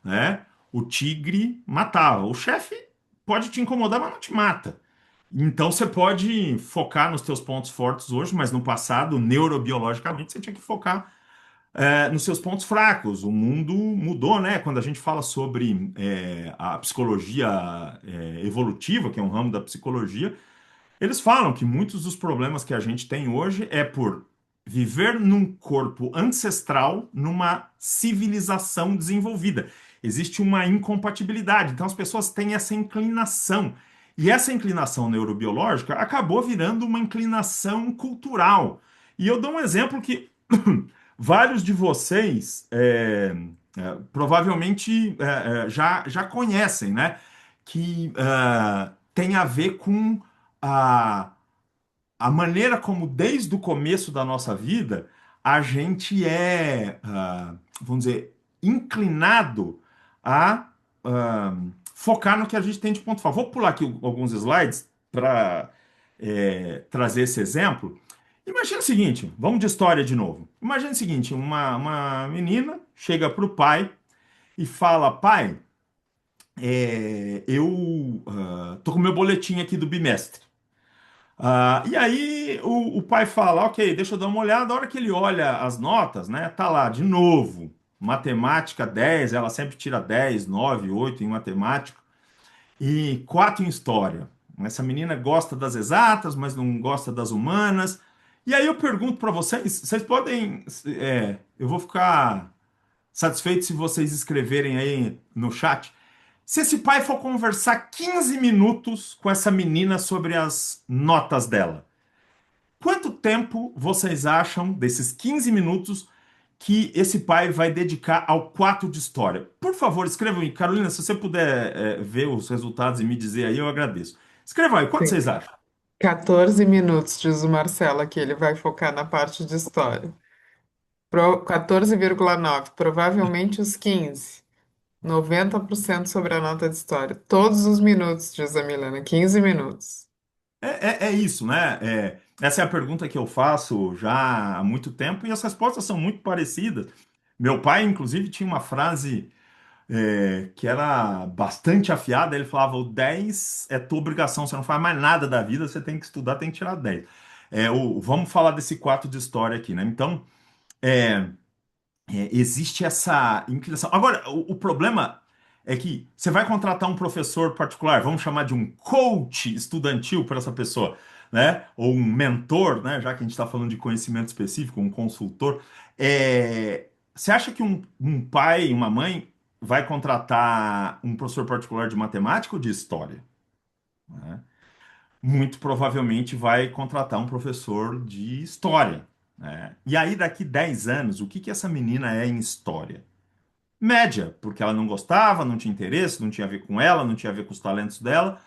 né? O tigre matava. O chefe pode te incomodar, mas não te mata. Então você pode focar nos teus pontos fortes hoje, mas no passado, neurobiologicamente, você tinha que focar nos seus pontos fracos. O mundo mudou, né? Quando a gente fala sobre a psicologia evolutiva, que é um ramo da psicologia, eles falam que muitos dos problemas que a gente tem hoje é por viver num corpo ancestral, numa civilização desenvolvida. Existe uma incompatibilidade. Então as pessoas têm essa inclinação. E essa inclinação neurobiológica acabou virando uma inclinação cultural. E eu dou um exemplo que vários de vocês provavelmente já conhecem, né? Que tem a ver com a, a maneira como, desde o começo da nossa vida, a gente vamos dizer, inclinado a focar no que a gente tem de ponto forte. Vou pular aqui alguns slides para trazer esse exemplo. Imagina o seguinte, vamos de história de novo. Imagina o seguinte, uma menina chega para o pai e fala, pai, eu tô com meu boletim aqui do bimestre. E aí o pai fala, ok, deixa eu dar uma olhada. A hora que ele olha as notas, né, tá lá de novo, matemática 10, ela sempre tira 10, 9, 8 em matemática e 4 em história. Essa menina gosta das exatas, mas não gosta das humanas. E aí eu pergunto para vocês, vocês podem, eu vou ficar satisfeito se vocês escreverem aí no chat. Se esse pai for conversar 15 minutos com essa menina sobre as notas dela, quanto tempo vocês acham desses 15 minutos que esse pai vai dedicar ao 4 de história? Por favor, escrevam aí. Carolina, se você puder ver os resultados e me dizer aí, eu agradeço. Escrevam aí, quanto Sim. vocês acham? 14 minutos, diz o Marcelo, que ele vai focar na parte de história. 14,9, provavelmente os 15. 90% sobre a nota de história. Todos os minutos, diz a Milena, 15 minutos. É isso, né? Essa é a pergunta que eu faço já há muito tempo e as respostas são muito parecidas. Meu pai, inclusive, tinha uma frase que era bastante afiada. Ele falava: o 10 é tua obrigação, você não faz mais nada da vida, você tem que estudar, tem que tirar 10. Vamos falar desse 4 de história aqui, né? Então, é, existe essa inclinação. Agora, o problema é que você vai contratar um professor particular, vamos chamar de um coach estudantil para essa pessoa, né? Ou um mentor, né? Já que a gente está falando de conhecimento específico, um consultor. Você acha que um pai, uma mãe, vai contratar um professor particular de matemática ou de história? Né? Muito provavelmente vai contratar um professor de história. Né? E aí, daqui 10 anos, o que que essa menina é em história? Média, porque ela não gostava, não tinha interesse, não tinha a ver com ela, não tinha a ver com os talentos dela,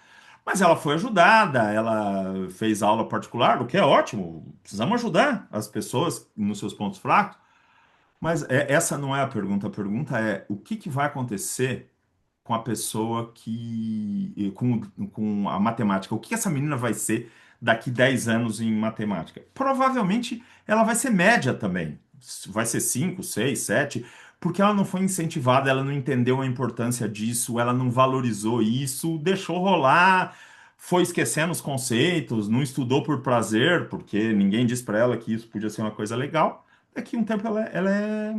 mas ela foi ajudada, ela fez aula particular, o que é ótimo, precisamos ajudar as pessoas nos seus pontos fracos, mas essa não é a pergunta é o que que vai acontecer com a pessoa com a matemática, o que essa menina vai ser daqui 10 anos em matemática? Provavelmente ela vai ser média também, vai ser 5, 6, 7, porque ela não foi incentivada, ela não entendeu a importância disso, ela não valorizou isso, deixou rolar, foi esquecendo os conceitos, não estudou por prazer, porque ninguém disse para ela que isso podia ser uma coisa legal. Daqui a um tempo ela é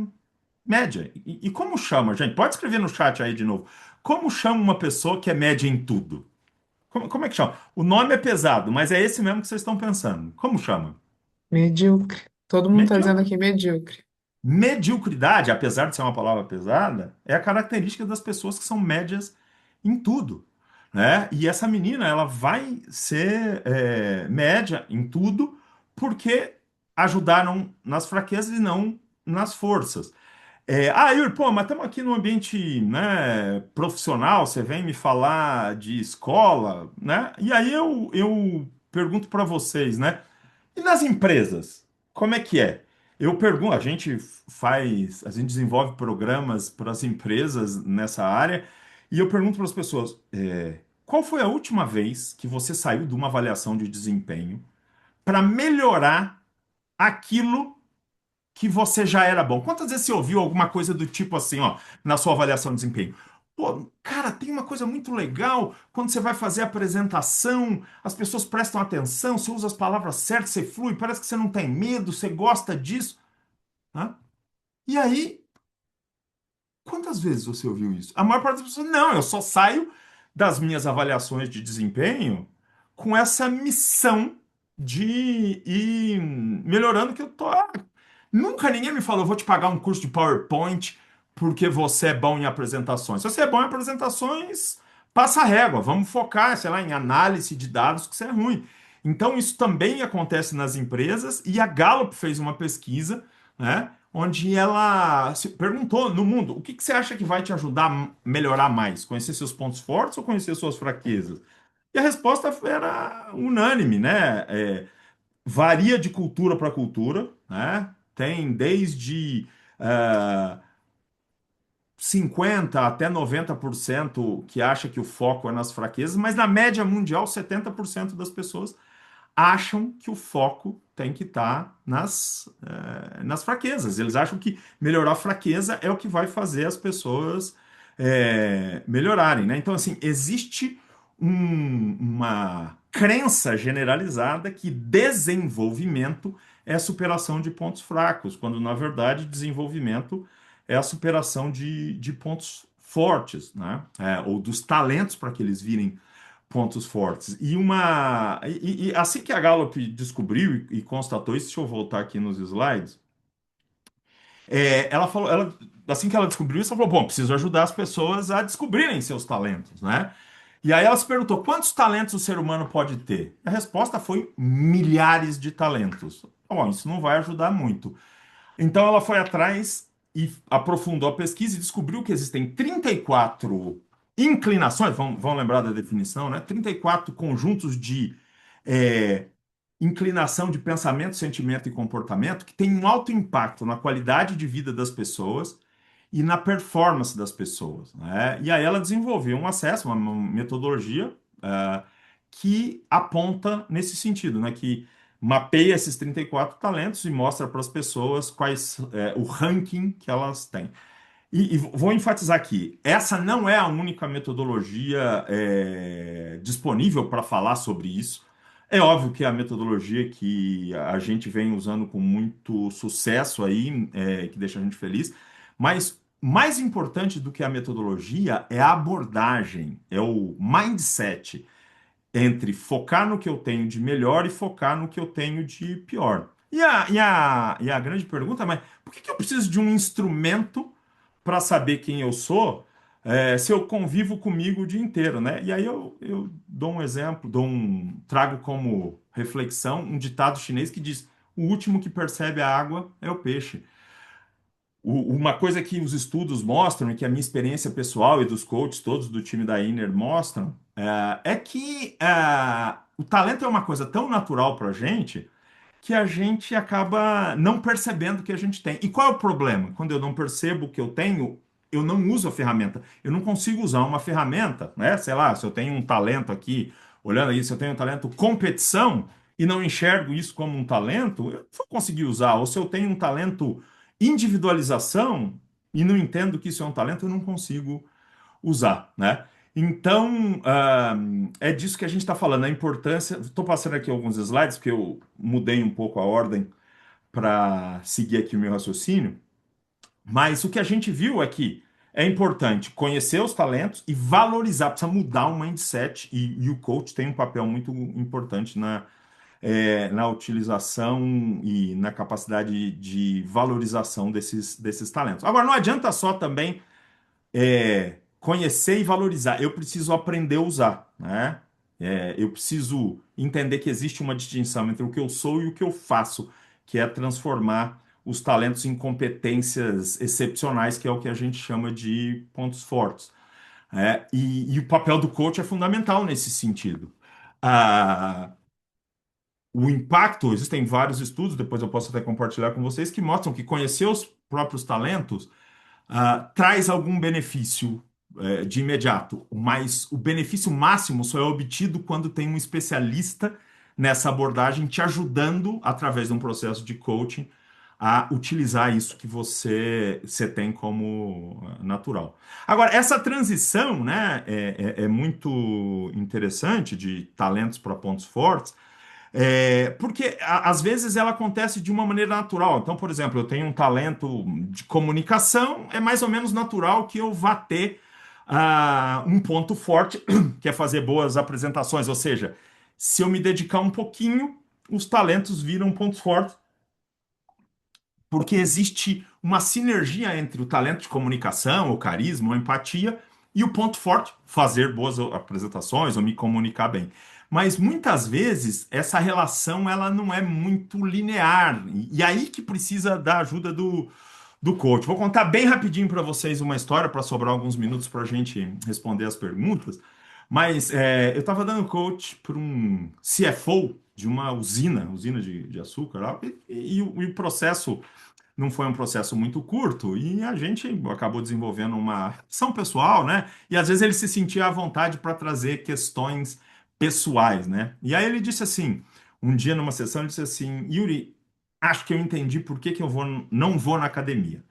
média. E como chama, gente? Pode escrever no chat aí de novo. Como chama uma pessoa que é média em tudo? Como é que chama? O nome é pesado, mas é esse mesmo que vocês estão pensando. Como chama? Medíocre. Todo mundo está dizendo Medíocre. aqui medíocre. Mediocridade, apesar de ser uma palavra pesada, é a característica das pessoas que são médias em tudo, né? E essa menina, ela vai ser média em tudo porque ajudaram nas fraquezas e não nas forças. Yuri, pô, mas estamos aqui no ambiente, né, profissional, você vem me falar de escola, né? E aí eu pergunto para vocês, né? E nas empresas, como é que é? eu pergunto, a gente desenvolve programas para as empresas nessa área, e eu pergunto para as pessoas, qual foi a última vez que você saiu de uma avaliação de desempenho para melhorar aquilo que você já era bom? Quantas vezes você ouviu alguma coisa do tipo assim, ó, na sua avaliação de desempenho? Pô, cara, tem uma coisa muito legal quando você vai fazer a apresentação, as pessoas prestam atenção, você usa as palavras certas, você flui, parece que você não tem medo, você gosta disso, né? E aí, quantas vezes você ouviu isso? A maior parte das pessoas, não, eu só saio das minhas avaliações de desempenho com essa missão de ir melhorando que eu tô. Nunca ninguém me falou, vou te pagar um curso de PowerPoint porque você é bom em apresentações. Se você é bom em apresentações, passa a régua, vamos focar, sei lá, em análise de dados, que isso é ruim. Então, isso também acontece nas empresas, e a Gallup fez uma pesquisa, né, onde ela se perguntou no mundo, o que que você acha que vai te ajudar a melhorar mais? Conhecer seus pontos fortes ou conhecer suas fraquezas? E a resposta era unânime, né? Varia de cultura para cultura, né? Tem desde 50 até 90% que acha que o foco é nas fraquezas, mas na média mundial, 70% das pessoas acham que o foco tem que estar nas fraquezas. Eles acham que melhorar a fraqueza é o que vai fazer as pessoas melhorarem, né? Então, assim, existe uma crença generalizada que desenvolvimento é a superação de pontos fracos, quando, na verdade, desenvolvimento é a superação de pontos fortes, né? Ou dos talentos para que eles virem pontos fortes. E assim que a Gallup descobriu e constatou isso, deixa eu voltar aqui nos slides, ela falou, assim que ela descobriu isso, ela falou, bom, preciso ajudar as pessoas a descobrirem seus talentos, né? E aí ela se perguntou, quantos talentos o ser humano pode ter? A resposta foi milhares de talentos. Bom, isso não vai ajudar muito. Então ela foi atrás e aprofundou a pesquisa e descobriu que existem 34 inclinações, vão lembrar da definição, né? 34 conjuntos de é, inclinação de pensamento, sentimento e comportamento que tem um alto impacto na qualidade de vida das pessoas e na performance das pessoas, né? E aí ela desenvolveu um acesso, uma metodologia que aponta nesse sentido, né? Que mapeia esses 34 talentos e mostra para as pessoas quais o ranking que elas têm. E vou enfatizar aqui, essa não é a única metodologia disponível para falar sobre isso. É óbvio que é a metodologia que a gente vem usando com muito sucesso aí, que deixa a gente feliz, mas mais importante do que a metodologia é a abordagem, é o mindset entre focar no que eu tenho de melhor e focar no que eu tenho de pior. E a grande pergunta é, mas por que que eu preciso de um instrumento para saber quem eu sou, se eu convivo comigo o dia inteiro, né? E aí eu dou um exemplo, trago como reflexão um ditado chinês que diz: o último que percebe a água é o peixe. Uma coisa que os estudos mostram e que a minha experiência pessoal e dos coaches todos do time da Inner mostram é que o talento é uma coisa tão natural para que a gente acaba não percebendo que a gente tem. E qual é o problema? Quando eu não percebo que eu tenho, eu não uso a ferramenta. Eu não consigo usar uma ferramenta, né? Sei lá, se eu tenho um talento aqui, olhando aí, se eu tenho um talento competição e não enxergo isso como um talento, eu não vou conseguir usar. Ou se eu tenho um talento individualização e não entendo que isso é um talento, eu não consigo usar, né? Então, é disso que a gente está falando, a importância. Estou passando aqui alguns slides, porque eu mudei um pouco a ordem para seguir aqui o meu raciocínio, mas o que a gente viu é que é importante conhecer os talentos e valorizar, precisa mudar o mindset, e o coach tem um papel muito importante na utilização e na capacidade de valorização desses talentos. Agora, não adianta só também conhecer e valorizar. Eu preciso aprender a usar, né? Eu preciso entender que existe uma distinção entre o que eu sou e o que eu faço, que é transformar os talentos em competências excepcionais, que é o que a gente chama de pontos fortes. E o papel do coach é fundamental nesse sentido. Ah, o impacto, existem vários estudos, depois eu posso até compartilhar com vocês, que mostram que conhecer os próprios talentos traz algum benefício de imediato, mas o benefício máximo só é obtido quando tem um especialista nessa abordagem te ajudando, através de um processo de coaching, a utilizar isso que você tem como natural. Agora, essa transição, né, é muito interessante de talentos para pontos fortes, porque às vezes ela acontece de uma maneira natural. Então, por exemplo, eu tenho um talento de comunicação, é mais ou menos natural que eu vá ter um ponto forte, que é fazer boas apresentações. Ou seja, se eu me dedicar um pouquinho, os talentos viram pontos fortes, porque existe uma sinergia entre o talento de comunicação, o carisma, a empatia, e o ponto forte, fazer boas apresentações ou me comunicar bem. Mas muitas vezes essa relação ela não é muito linear, e aí que precisa da ajuda do coach. Vou contar bem rapidinho para vocês uma história para sobrar alguns minutos para a gente responder as perguntas. Mas eu estava dando coach para um CFO de uma usina de açúcar, lá, e o processo não foi um processo muito curto e a gente acabou desenvolvendo uma ação pessoal, né? E às vezes ele se sentia à vontade para trazer questões pessoais, né? E aí ele disse assim, um dia numa sessão, ele disse assim, Yuri, acho que eu entendi por que que não vou na academia.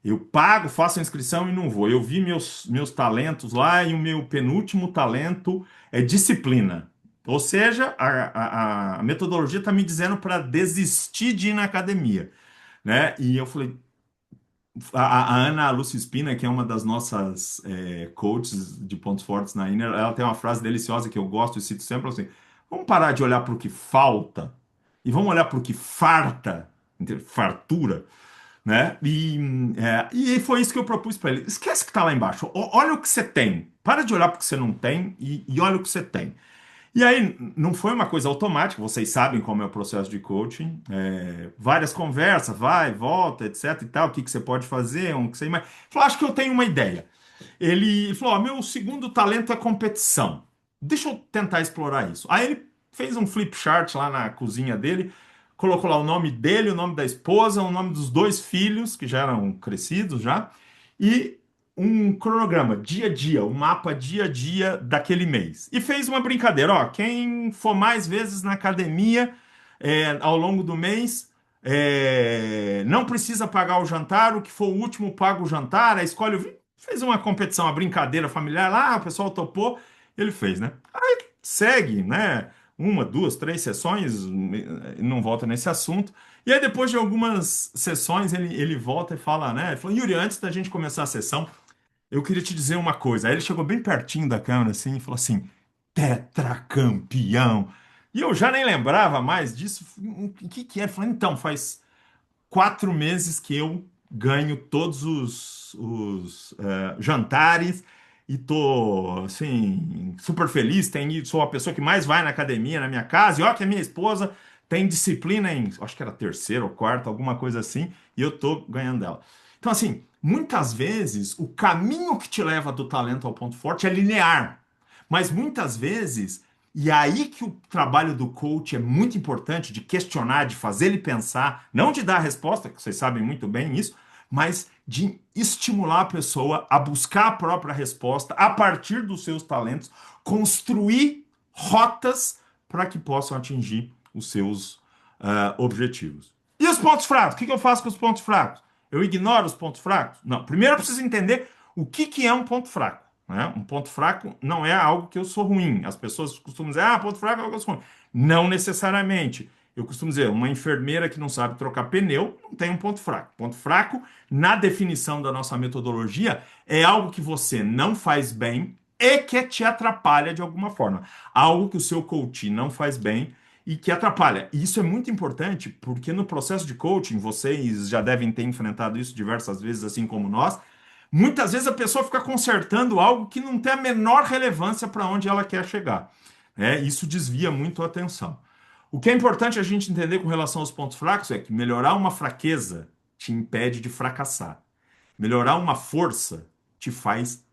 Eu pago, faço a inscrição e não vou. Eu vi meus talentos lá e o meu penúltimo talento é disciplina. Ou seja, a metodologia está me dizendo para desistir de ir na academia, né? E eu falei, a Ana Lúcia Spina, que é uma das nossas coaches de pontos fortes na Inner, ela tem uma frase deliciosa que eu gosto e cito sempre assim: vamos parar de olhar para o que falta e vamos olhar para o que farta, fartura, né? E foi isso que eu propus para ele. Esquece que está lá embaixo. Olha o que você tem. Para de olhar para o que você não tem e olha o que você tem. E aí, não foi uma coisa automática, vocês sabem como é o processo de coaching, várias conversas, vai, volta, etc e tal, o que que você pode fazer, que você... Mas, falou, acho que eu tenho uma ideia. Ele falou, ó, meu segundo talento é competição. Deixa eu tentar explorar isso. Aí ele fez um flip chart lá na cozinha dele, colocou lá o nome dele, o nome da esposa, o nome dos dois filhos, que já eram crescidos já, e um cronograma, dia a dia, um mapa dia a dia daquele mês. E fez uma brincadeira, ó, quem for mais vezes na academia ao longo do mês, não precisa pagar o jantar, o que for o último paga o jantar, aí escolhe fez uma competição, uma brincadeira familiar lá, o pessoal topou, ele fez, né? Aí segue, né? Uma, duas, três sessões, não volta nesse assunto. E aí, depois de algumas sessões, ele volta e fala, né? Ele falou, Yuri, antes da gente começar a sessão, eu queria te dizer uma coisa. Aí ele chegou bem pertinho da câmera assim e falou assim: tetracampeão. E eu já nem lembrava mais disso. O que que é? Ele falou: então, faz 4 meses que eu ganho todos os jantares e tô assim super feliz. Sou a pessoa que mais vai na academia na minha casa. E ó, que a minha esposa tem disciplina em, acho que era terceiro ou quarto, alguma coisa assim, e eu tô ganhando dela. Então, assim, muitas vezes o caminho que te leva do talento ao ponto forte é linear, mas muitas vezes, e é aí que o trabalho do coach é muito importante, de questionar, de fazer ele pensar, não de dar a resposta, que vocês sabem muito bem isso, mas de estimular a pessoa a buscar a própria resposta a partir dos seus talentos, construir rotas para que possam atingir os seus objetivos. E os pontos fracos? O que eu faço com os pontos fracos? Eu ignoro os pontos fracos? Não. Primeiro eu preciso entender o que é um ponto fraco. Né? Um ponto fraco não é algo que eu sou ruim. As pessoas costumam dizer, ponto fraco é algo que eu sou ruim. Não necessariamente. Eu costumo dizer, uma enfermeira que não sabe trocar pneu não tem um ponto fraco. Ponto fraco, na definição da nossa metodologia, é algo que você não faz bem e que te atrapalha de alguma forma. Algo que o seu coach não faz bem e que atrapalha. E isso é muito importante porque no processo de coaching, vocês já devem ter enfrentado isso diversas vezes, assim como nós. Muitas vezes a pessoa fica consertando algo que não tem a menor relevância para onde ela quer chegar. Isso desvia muito a atenção. O que é importante a gente entender com relação aos pontos fracos é que melhorar uma fraqueza te impede de fracassar. Melhorar uma força te faz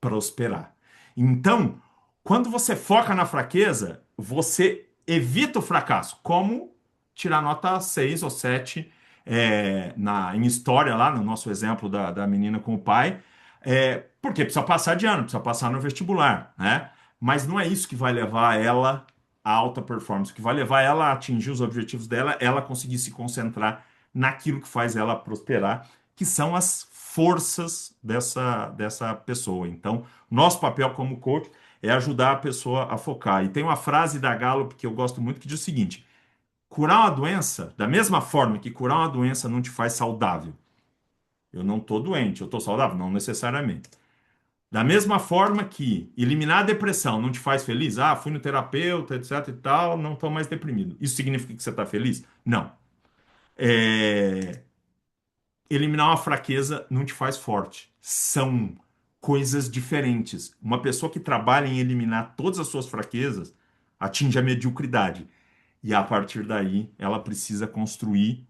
prosperar. Então, quando você foca na fraqueza, você evita o fracasso, como tirar nota 6 ou 7 em história, lá no nosso exemplo da menina com o pai, porque precisa passar de ano, precisa passar no vestibular, né? Mas não é isso que vai levar ela à alta performance. O que vai levar ela a atingir os objetivos dela, ela conseguir se concentrar naquilo que faz ela prosperar, que são as forças dessa pessoa. Então, nosso papel como coach é ajudar a pessoa a focar. E tem uma frase da Gallup que eu gosto muito que diz o seguinte: curar uma doença, da mesma forma que curar uma doença não te faz saudável. Eu não estou doente, eu estou saudável? Não necessariamente. Da mesma forma que eliminar a depressão não te faz feliz, fui no terapeuta, etc e tal, não estou mais deprimido. Isso significa que você está feliz? Não. É, Eliminar uma fraqueza não te faz forte. São coisas diferentes. Uma pessoa que trabalha em eliminar todas as suas fraquezas atinge a mediocridade. E a partir daí, ela precisa construir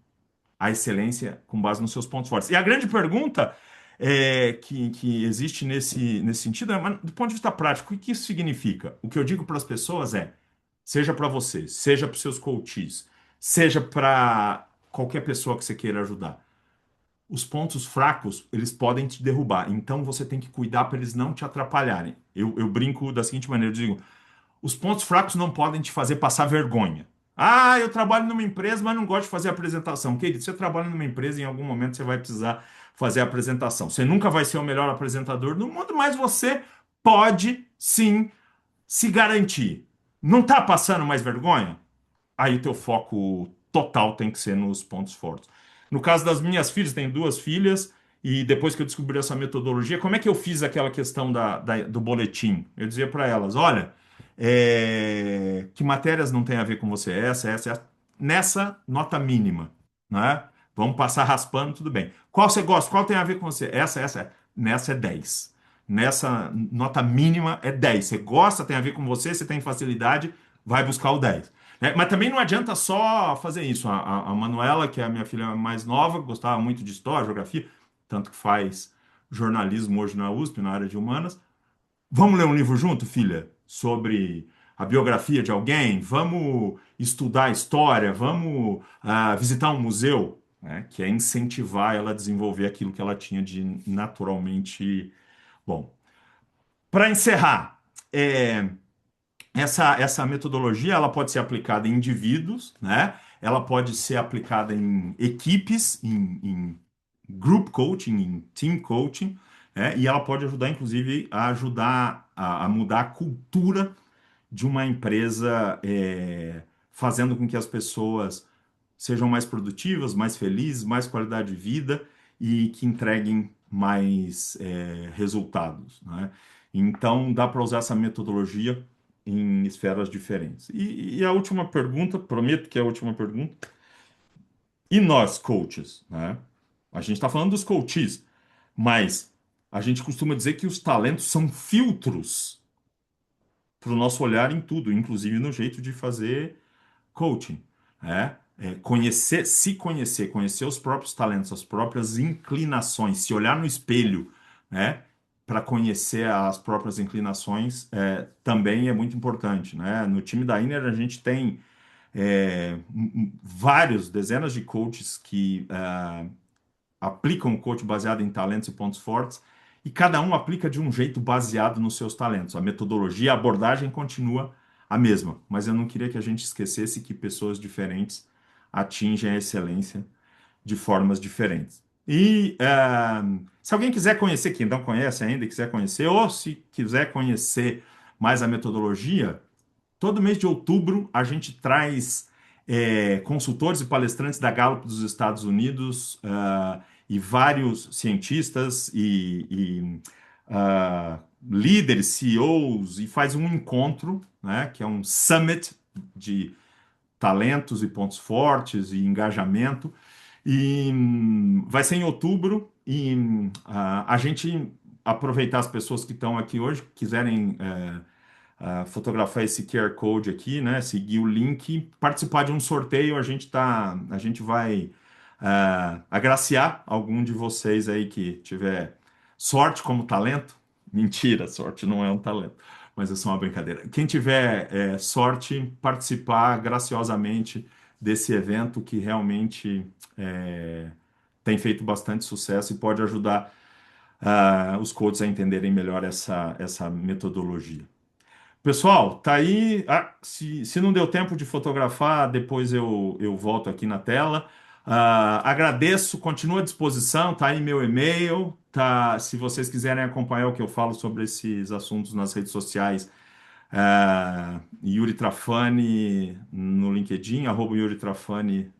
a excelência com base nos seus pontos fortes. E a grande pergunta que existe nesse sentido é, mas, do ponto de vista prático, o que isso significa? O que eu digo para as pessoas é, seja para você, seja para os seus coaches, seja para qualquer pessoa que você queira ajudar, os pontos fracos, eles podem te derrubar. Então, você tem que cuidar para eles não te atrapalharem. Eu brinco da seguinte maneira, eu digo, os pontos fracos não podem te fazer passar vergonha. Eu trabalho numa empresa, mas não gosto de fazer apresentação. Querido, você trabalha numa empresa, em algum momento você vai precisar fazer a apresentação. Você nunca vai ser o melhor apresentador do mundo, mas você pode sim se garantir. Não está passando mais vergonha? Aí o teu foco total tem que ser nos pontos fortes. No caso das minhas filhas, tenho duas filhas, e depois que eu descobri essa metodologia, como é que eu fiz aquela questão do boletim? Eu dizia para elas: olha, que matérias não tem a ver com você? Essa. Nessa nota mínima, né? Vamos passar raspando, tudo bem. Qual você gosta? Qual tem a ver com você? Essa. Nessa é 10. Nessa nota mínima é 10. Você gosta, tem a ver com você, você tem facilidade, vai buscar o 10. Mas também não adianta só fazer isso. A Manuela, que é a minha filha mais nova, gostava muito de história, geografia, tanto que faz jornalismo hoje na USP, na área de humanas. Vamos ler um livro junto, filha? Sobre a biografia de alguém? Vamos estudar a história? Vamos visitar um museu? Né? Que é incentivar ela a desenvolver aquilo que ela tinha de naturalmente bom. Para encerrar, essa metodologia ela pode ser aplicada em indivíduos, né? Ela pode ser aplicada em equipes, em group coaching, em team coaching, e ela pode ajudar, inclusive, a ajudar a mudar a cultura de uma empresa, fazendo com que as pessoas sejam mais produtivas, mais felizes, mais qualidade de vida e que entreguem mais resultados, né? Então, dá para usar essa metodologia em esferas diferentes. E a última pergunta, prometo que é a última pergunta. E nós, coaches, né? A gente está falando dos coaches, mas a gente costuma dizer que os talentos são filtros para o nosso olhar em tudo, inclusive no jeito de fazer coaching. Conhecer os próprios talentos, as próprias inclinações, se olhar no espelho, né? Para conhecer as próprias inclinações, também é muito importante, né? No time da Inner a gente tem dezenas de coaches que aplicam o coach baseado em talentos e pontos fortes, e cada um aplica de um jeito baseado nos seus talentos. A metodologia, a abordagem continua a mesma, mas eu não queria que a gente esquecesse que pessoas diferentes atingem a excelência de formas diferentes. E se alguém quiser conhecer, quem não conhece ainda, quiser conhecer, ou se quiser conhecer mais a metodologia, todo mês de outubro a gente traz consultores e palestrantes da Gallup dos Estados Unidos e vários cientistas líderes, CEOs, e faz um encontro, né, que é um summit de talentos e pontos fortes e engajamento. E vai ser em outubro e a gente aproveitar as pessoas que estão aqui hoje, que quiserem fotografar esse QR Code aqui, né? Seguir o link, participar de um sorteio, a gente vai agraciar algum de vocês aí que tiver sorte como talento. Mentira, sorte não é um talento. mas é só uma brincadeira. Quem tiver sorte, participar graciosamente desse evento que realmente é, tem feito bastante sucesso e pode ajudar os coaches a entenderem melhor essa metodologia. Pessoal, tá aí. Se não deu tempo de fotografar, depois eu volto aqui na tela. Agradeço, continuo à disposição, tá aí meu e-mail, tá? Se vocês quiserem acompanhar o que eu falo sobre esses assuntos nas redes sociais, Yuri Trafani no LinkedIn, @Yuri Trafani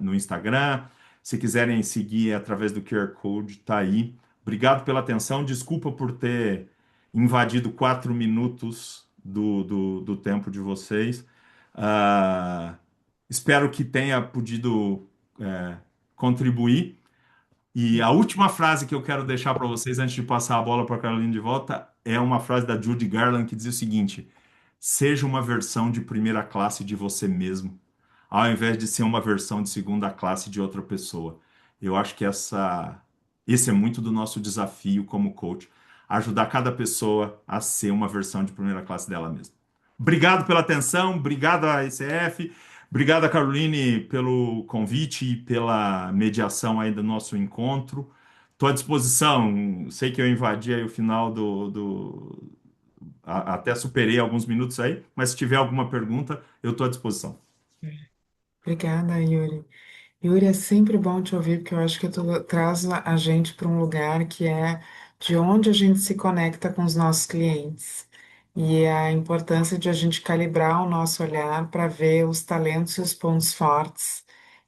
no Instagram. Se quiserem seguir através do QR Code, tá aí. Obrigado pela atenção. Desculpa por ter invadido 4 minutos do tempo de vocês. Ah, espero que tenha podido contribuir. E a última frase que eu quero deixar para vocês antes de passar a bola para a Carolina de volta é uma frase da Judy Garland que diz o seguinte: seja uma versão de primeira classe de você mesmo, ao invés de ser uma versão de segunda classe de outra pessoa. Eu acho que esse é muito do nosso desafio como coach, ajudar cada pessoa a ser uma versão de primeira classe dela mesma. Obrigado pela atenção, obrigado à ICF, obrigado a Caroline pelo convite e pela mediação aí do nosso encontro. Estou à disposição. Sei que eu invadi aí o final até superei alguns minutos aí, mas se tiver alguma pergunta, eu estou à disposição. Obrigada, Yuri. Yuri, é sempre bom te ouvir, porque eu acho que tu traz a gente para um lugar que é de onde a gente se conecta com os nossos clientes. E a importância de a gente calibrar o nosso olhar para ver os talentos e os pontos fortes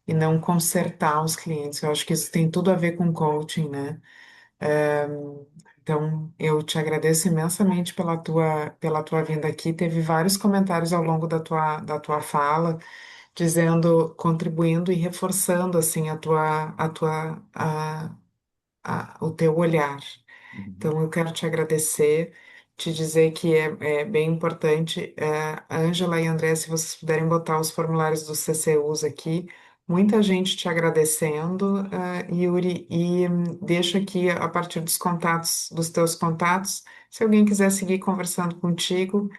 e não consertar os clientes. Eu acho que isso tem tudo a ver com coaching, né? Então, eu te agradeço imensamente pela tua vinda aqui. Teve vários comentários ao longo da tua fala dizendo, contribuindo e reforçando assim o teu olhar. Uhum. Então, eu quero te agradecer, te dizer que é bem importante. Ângela e André, se vocês puderem botar os formulários dos CCUs aqui, muita gente te agradecendo, Yuri, e deixa aqui a partir dos contatos, dos teus contatos, se alguém quiser seguir conversando contigo,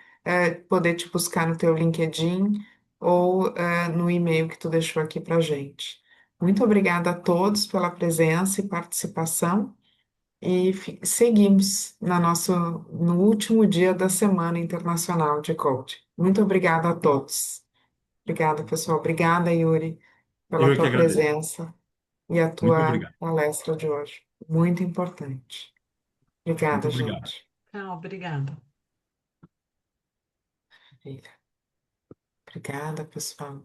poder te buscar no teu LinkedIn ou no e-mail que tu deixou aqui para gente. Muito obrigada a todos pela presença e participação. E seguimos no último dia da Semana Internacional de Coaching. Muito obrigada a todos. Obrigada, pessoal. Obrigada, Yuri, pela Eu é que tua agradeço. presença e a Muito tua obrigado. palestra de hoje. Muito importante. Muito Obrigada, obrigado. gente. Ah, obrigada. Obrigada, pessoal.